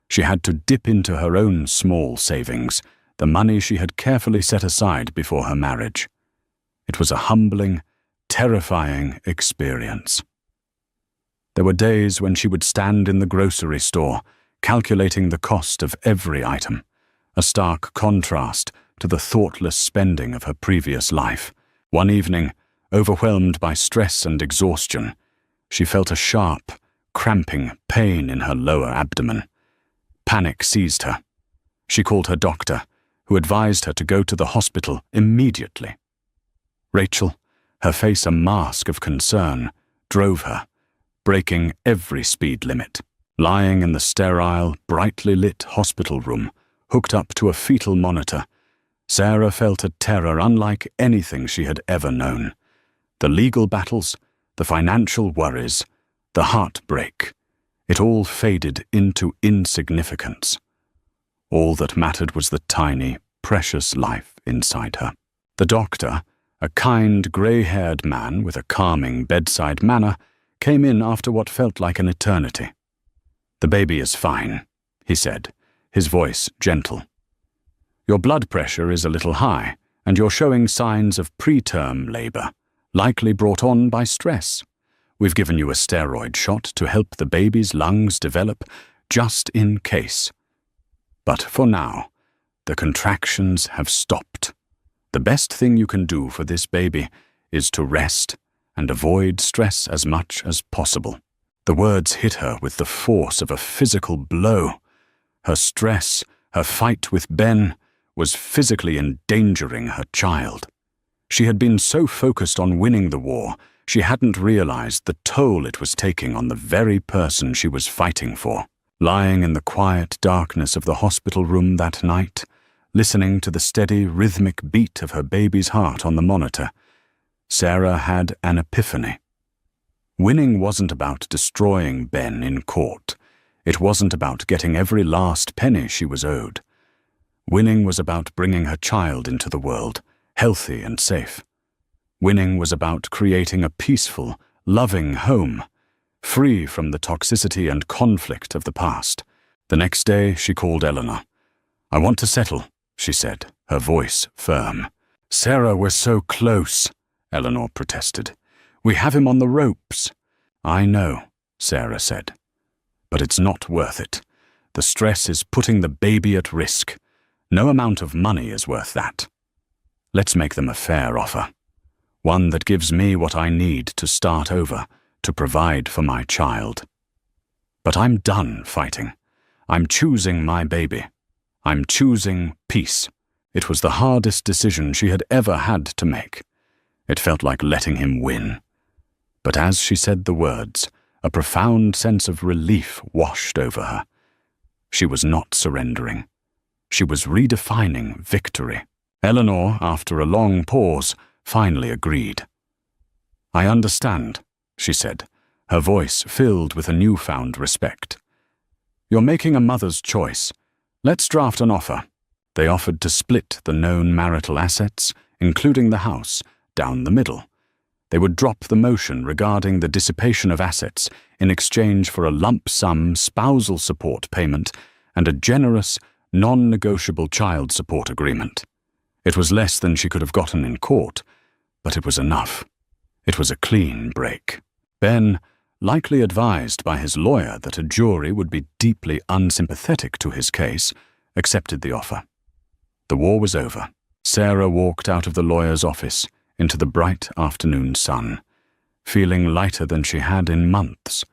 She had to dip into her own small savings, the money she had carefully set aside before her marriage. It was a humbling, terrifying experience. There were days when she would stand in the grocery store, calculating the cost of every item, a stark contrast to the thoughtless spending of her previous life. One evening, overwhelmed by stress and exhaustion, she felt a sharp, cramping pain in her lower abdomen. Panic seized her. She called her doctor, who advised her to go to the hospital immediately. Rachel, her face a mask of concern, drove her, breaking every speed limit. Lying in the sterile, brightly lit hospital room, hooked up to a fetal monitor, Sarah felt a terror unlike anything she had ever known. The legal battles, the financial worries, the heartbreak, it all faded into insignificance. All that mattered was the tiny, precious life inside her. The doctor, a kind, grey-haired man with a calming bedside manner, came in after what felt like an eternity. "The baby is fine," he said, his voice gentle. "Your blood pressure is a little high, and you're showing signs of preterm labor, likely brought on by stress. We've given you a steroid shot to help the baby's lungs develop, just in case. But for now, the contractions have stopped. The best thing you can do for this baby is to rest and avoid stress as much as possible." The words hit her with the force of a physical blow. Her stress, her fight with Ben, was physically endangering her child. She had been so focused on winning the war, she hadn't realized the toll it was taking on the very person she was fighting for. Lying in the quiet darkness of the hospital room that night, listening to the steady, rhythmic beat of her baby's heart on the monitor, Sarah had an epiphany. Winning wasn't about destroying Ben in court. It wasn't about getting every last penny she was owed. Winning was about bringing her child into the world, healthy and safe. Winning was about creating a peaceful, loving home, free from the toxicity and conflict of the past. The next day, she called Eleanor. "I want to settle," she said, her voice firm. "Sarah, we're so close," Eleanor protested. "We have him on the ropes." "I know," Sarah said. "But it's not worth it. The stress is putting the baby at risk. No amount of money is worth that. Let's make them a fair offer. One that gives me what I need to start over, to provide for my child. But I'm done fighting. I'm choosing my baby. I'm choosing peace." It was the hardest decision she had ever had to make. It felt like letting him win. But as she said the words, a profound sense of relief washed over her. She was not surrendering. She was redefining victory. Eleanor, after a long pause, finally agreed. "I understand," she said, her voice filled with a newfound respect. "You're making a mother's choice. Let's draft an offer." They offered to split the known marital assets, including the house, down the middle. They would drop the motion regarding the dissipation of assets in exchange for a lump sum spousal support payment and a generous, non-negotiable child support agreement. It was less than she could have gotten in court, but it was enough. It was a clean break. Ben, likely advised by his lawyer that a jury would be deeply unsympathetic to his case, accepted the offer. The war was over. Sarah walked out of the lawyer's office into the bright afternoon sun, feeling lighter than she had in months.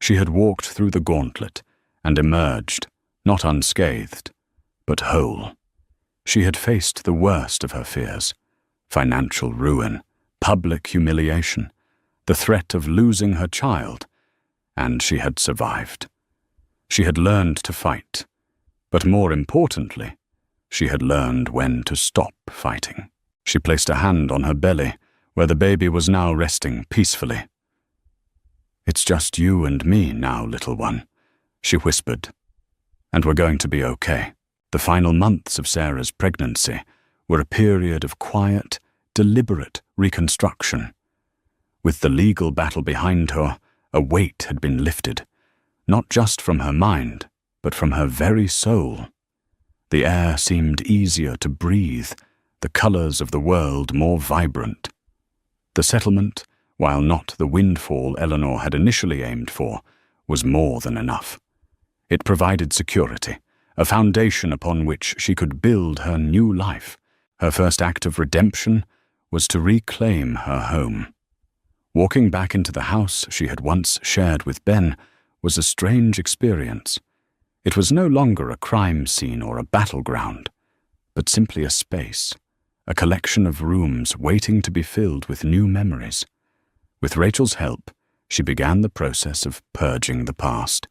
She had walked through the gauntlet and emerged, not unscathed, but whole. She had faced the worst of her fears: financial ruin, public humiliation, the threat of losing her child, and she had survived. She had learned to fight, but more importantly, she had learned when to stop fighting. She placed a hand on her belly, where the baby was now resting peacefully. "It's just you and me now, little one," she whispered. "And we're going to be okay." The final months of Sarah's pregnancy were a period of quiet, deliberate reconstruction. With the legal battle behind her, a weight had been lifted, not just from her mind, but from her very soul. The air seemed easier to breathe, the colors of the world more vibrant. The settlement, while not the windfall Eleanor had initially aimed for, was more than enough. It provided security, a foundation upon which she could build her new life. Her first act of redemption was to reclaim her home. Walking back into the house she had once shared with Ben was a strange experience. It was no longer a crime scene or a battleground, but simply a space, a collection of rooms waiting to be filled with new memories. With Rachel's help, she began the process of purging the past.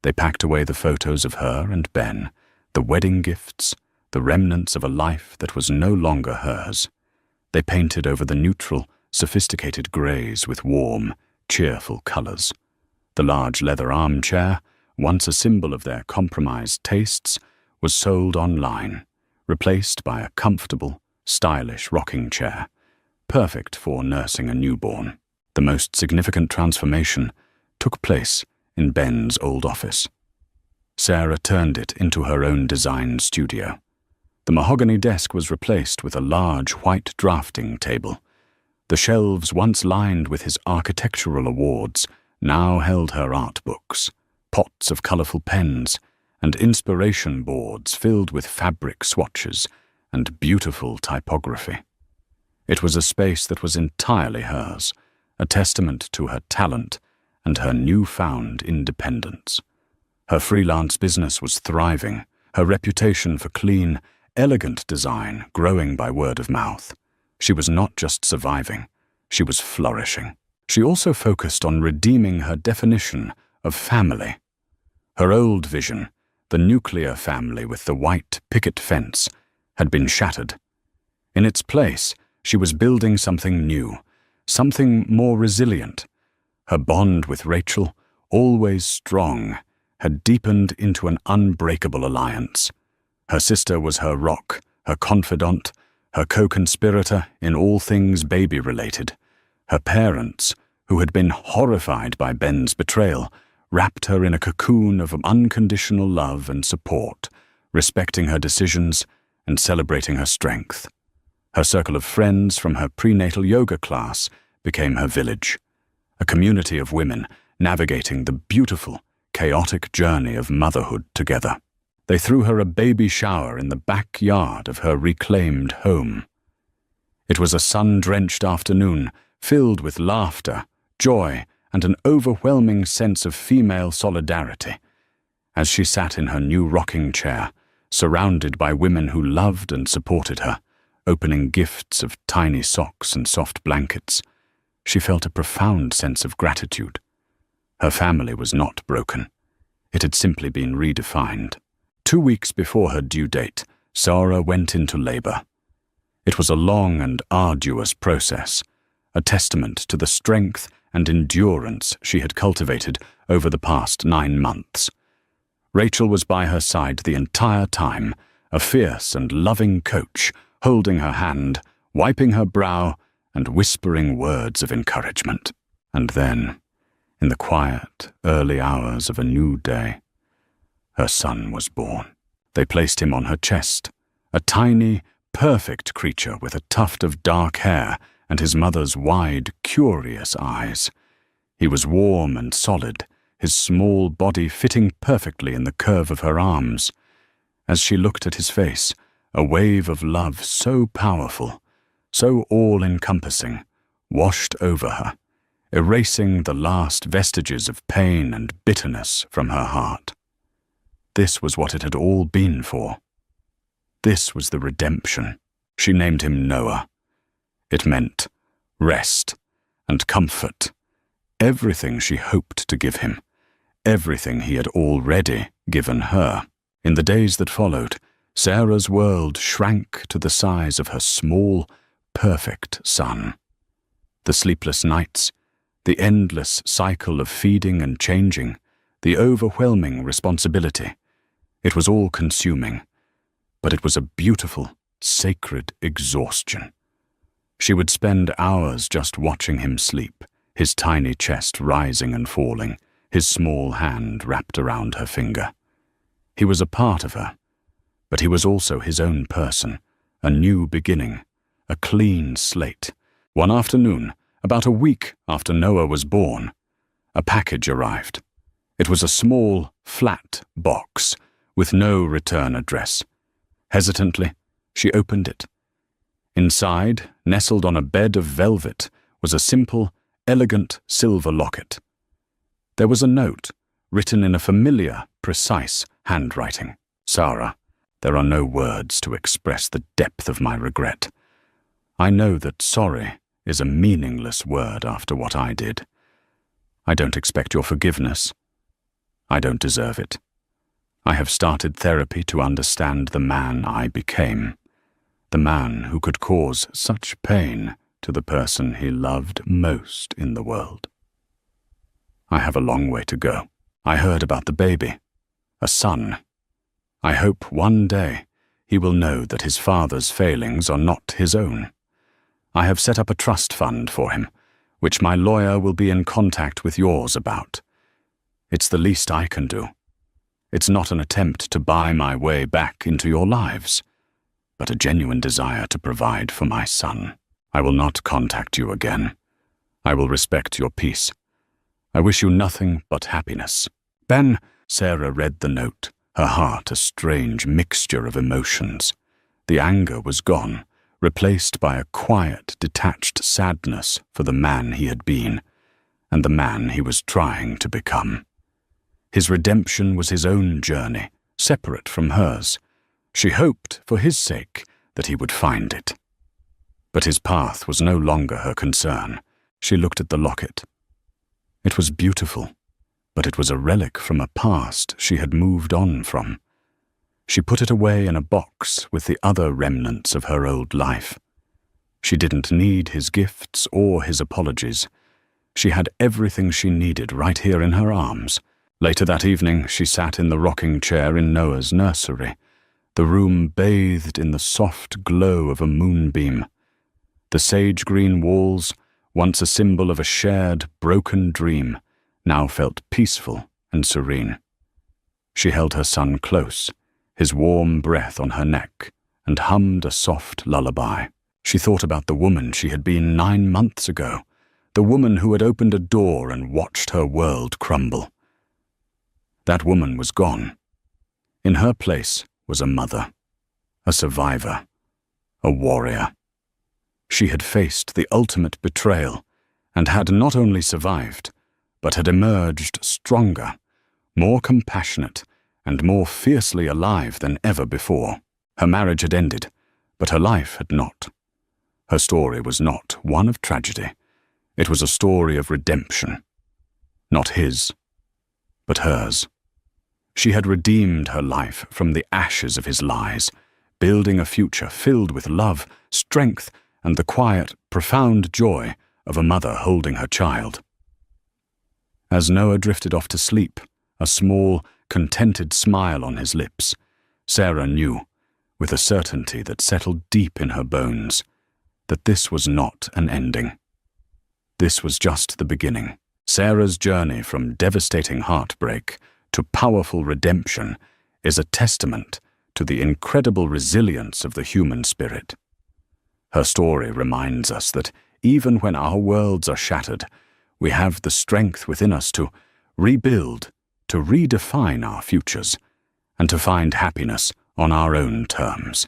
They packed away the photos of her and Ben, the wedding gifts, the remnants of a life that was no longer hers. They painted over the neutral, sophisticated grays with warm, cheerful colors. The large leather armchair, once a symbol of their compromised tastes, was sold online, replaced by a comfortable, stylish rocking chair, perfect for nursing a newborn. The most significant transformation took place in Ben's old office. Sarah turned it into her own design studio. The mahogany desk was replaced with a large white drafting table. The shelves once lined with his architectural awards now held her art books, pots of colorful pens, and inspiration boards filled with fabric swatches and beautiful typography. It was a space that was entirely hers, a testament to her talent and her newfound independence. Her freelance business was thriving, her reputation for clean, elegant design growing by word of mouth. She was not just surviving, she was flourishing. She also focused on redeeming her definition of family. Her old vision, the nuclear family with the white picket fence, had been shattered. In its place, she was building something new, something more resilient. Her bond with Rachel, always strong, had deepened into an unbreakable alliance. Her sister was her rock, her confidant, her co-conspirator in all things baby-related. Her parents, who had been horrified by Ben's betrayal, wrapped her in a cocoon of unconditional love and support, respecting her decisions and celebrating her strength. Her circle of friends from her prenatal yoga class became her village, a community of women navigating the beautiful, chaotic journey of motherhood together. They threw her a baby shower in the backyard of her reclaimed home. It was a sun-drenched afternoon, filled with laughter, joy, and an overwhelming sense of female solidarity. As she sat in her new rocking chair, surrounded by women who loved and supported her, opening gifts of tiny socks and soft blankets, she felt a profound sense of gratitude. Her family was not broken. It had simply been redefined. 2 weeks before her due date, Sarah went into labor. It was a long and arduous process, a testament to the strength and endurance she had cultivated over the past 9 months. Rachel was by her side the entire time, a fierce and loving coach, holding her hand, wiping her brow, and whispering words of encouragement. And then, in the quiet, early hours of a new day, her son was born. They placed him on her chest, a tiny, perfect creature with a tuft of dark hair and his mother's wide, curious eyes. He was warm and solid, his small body fitting perfectly in the curve of her arms. As she looked at his face, a wave of love so powerful, so all-encompassing, washed over her, erasing the last vestiges of pain and bitterness from her heart. This was what it had all been for. This was the redemption. She named him Noah. It meant rest and comfort, everything she hoped to give him, everything he had already given her. In the days that followed, Sarah's world shrank to the size of her small, perfect son. The sleepless nights, the endless cycle of feeding and changing, the overwhelming responsibility. It was all consuming, but it was a beautiful, sacred exhaustion. She would spend hours just watching him sleep, his tiny chest rising and falling, his small hand wrapped around her finger. He was a part of her, but he was also his own person, a new beginning, a clean slate. One afternoon, about a week after Noah was born, a package arrived. It was a small, flat box with no return address. Hesitantly, she opened it. Inside, nestled on a bed of velvet, was a simple, elegant silver locket. There was a note, written in a familiar, precise handwriting. Sarah, there are no words to express the depth of my regret. I know that sorry is a meaningless word after what I did. I don't expect your forgiveness. I don't deserve it. I have started therapy to understand the man I became, the man who could cause such pain to the person he loved most in the world. I have a long way to go. I heard about the baby, a son. I hope one day he will know that his father's failings are not his own. I have set up a trust fund for him, which my lawyer will be in contact with yours about. It's the least I can do. It's not an attempt to buy my way back into your lives, but a genuine desire to provide for my son. I will not contact you again. I will respect your peace. I wish you nothing but happiness. Ben, Sarah read the note, her heart a strange mixture of emotions. The anger was gone, replaced by a quiet, detached sadness for the man he had been, and the man he was trying to become. His redemption was his own journey, separate from hers. She hoped, for his sake, that he would find it. But his path was no longer her concern. She looked at the locket. It was beautiful, but it was a relic from a past she had moved on from. She put it away in a box with the other remnants of her old life. She didn't need his gifts or his apologies. She had everything she needed right here in her arms, Later that evening, she sat in the rocking chair in Noah's nursery, the room bathed in the soft glow of a moonbeam. The sage-green walls, once a symbol of a shared, broken dream, now felt peaceful and serene. She held her son close, his warm breath on her neck, and hummed a soft lullaby. She thought about the woman she had been 9 months ago, the woman who had opened a door and watched her world crumble. That woman was gone. In her place was a mother, a survivor, a warrior. She had faced the ultimate betrayal and had not only survived, but had emerged stronger, more compassionate, and more fiercely alive than ever before. Her marriage had ended, but her life had not. Her story was not one of tragedy. It was a story of redemption. Not his, but hers. She had redeemed her life from the ashes of his lies, building a future filled with love, strength, and the quiet, profound joy of a mother holding her child. As Noah drifted off to sleep, a small, contented smile on his lips, Sarah knew, with a certainty that settled deep in her bones, that this was not an ending. This was just the beginning. Sarah's journey from devastating heartbreak to powerful redemption is a testament to the incredible resilience of the human spirit. Her story reminds us that even when our worlds are shattered, we have the strength within us to rebuild, to redefine our futures, and to find happiness on our own terms.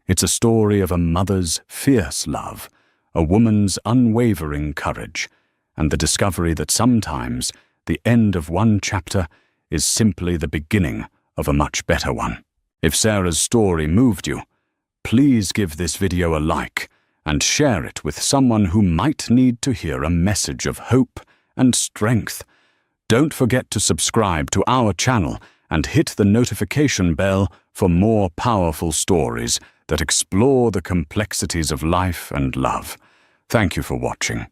It's a story of a mother's fierce love, a woman's unwavering courage, and the discovery that sometimes the end of one chapter is simply the beginning of a much better one. If Sarah's story moved you, please give this video a like and share it with someone who might need to hear a message of hope and strength. Don't forget to subscribe to our channel and hit the notification bell for more powerful stories that explore the complexities of life and love. Thank you for watching.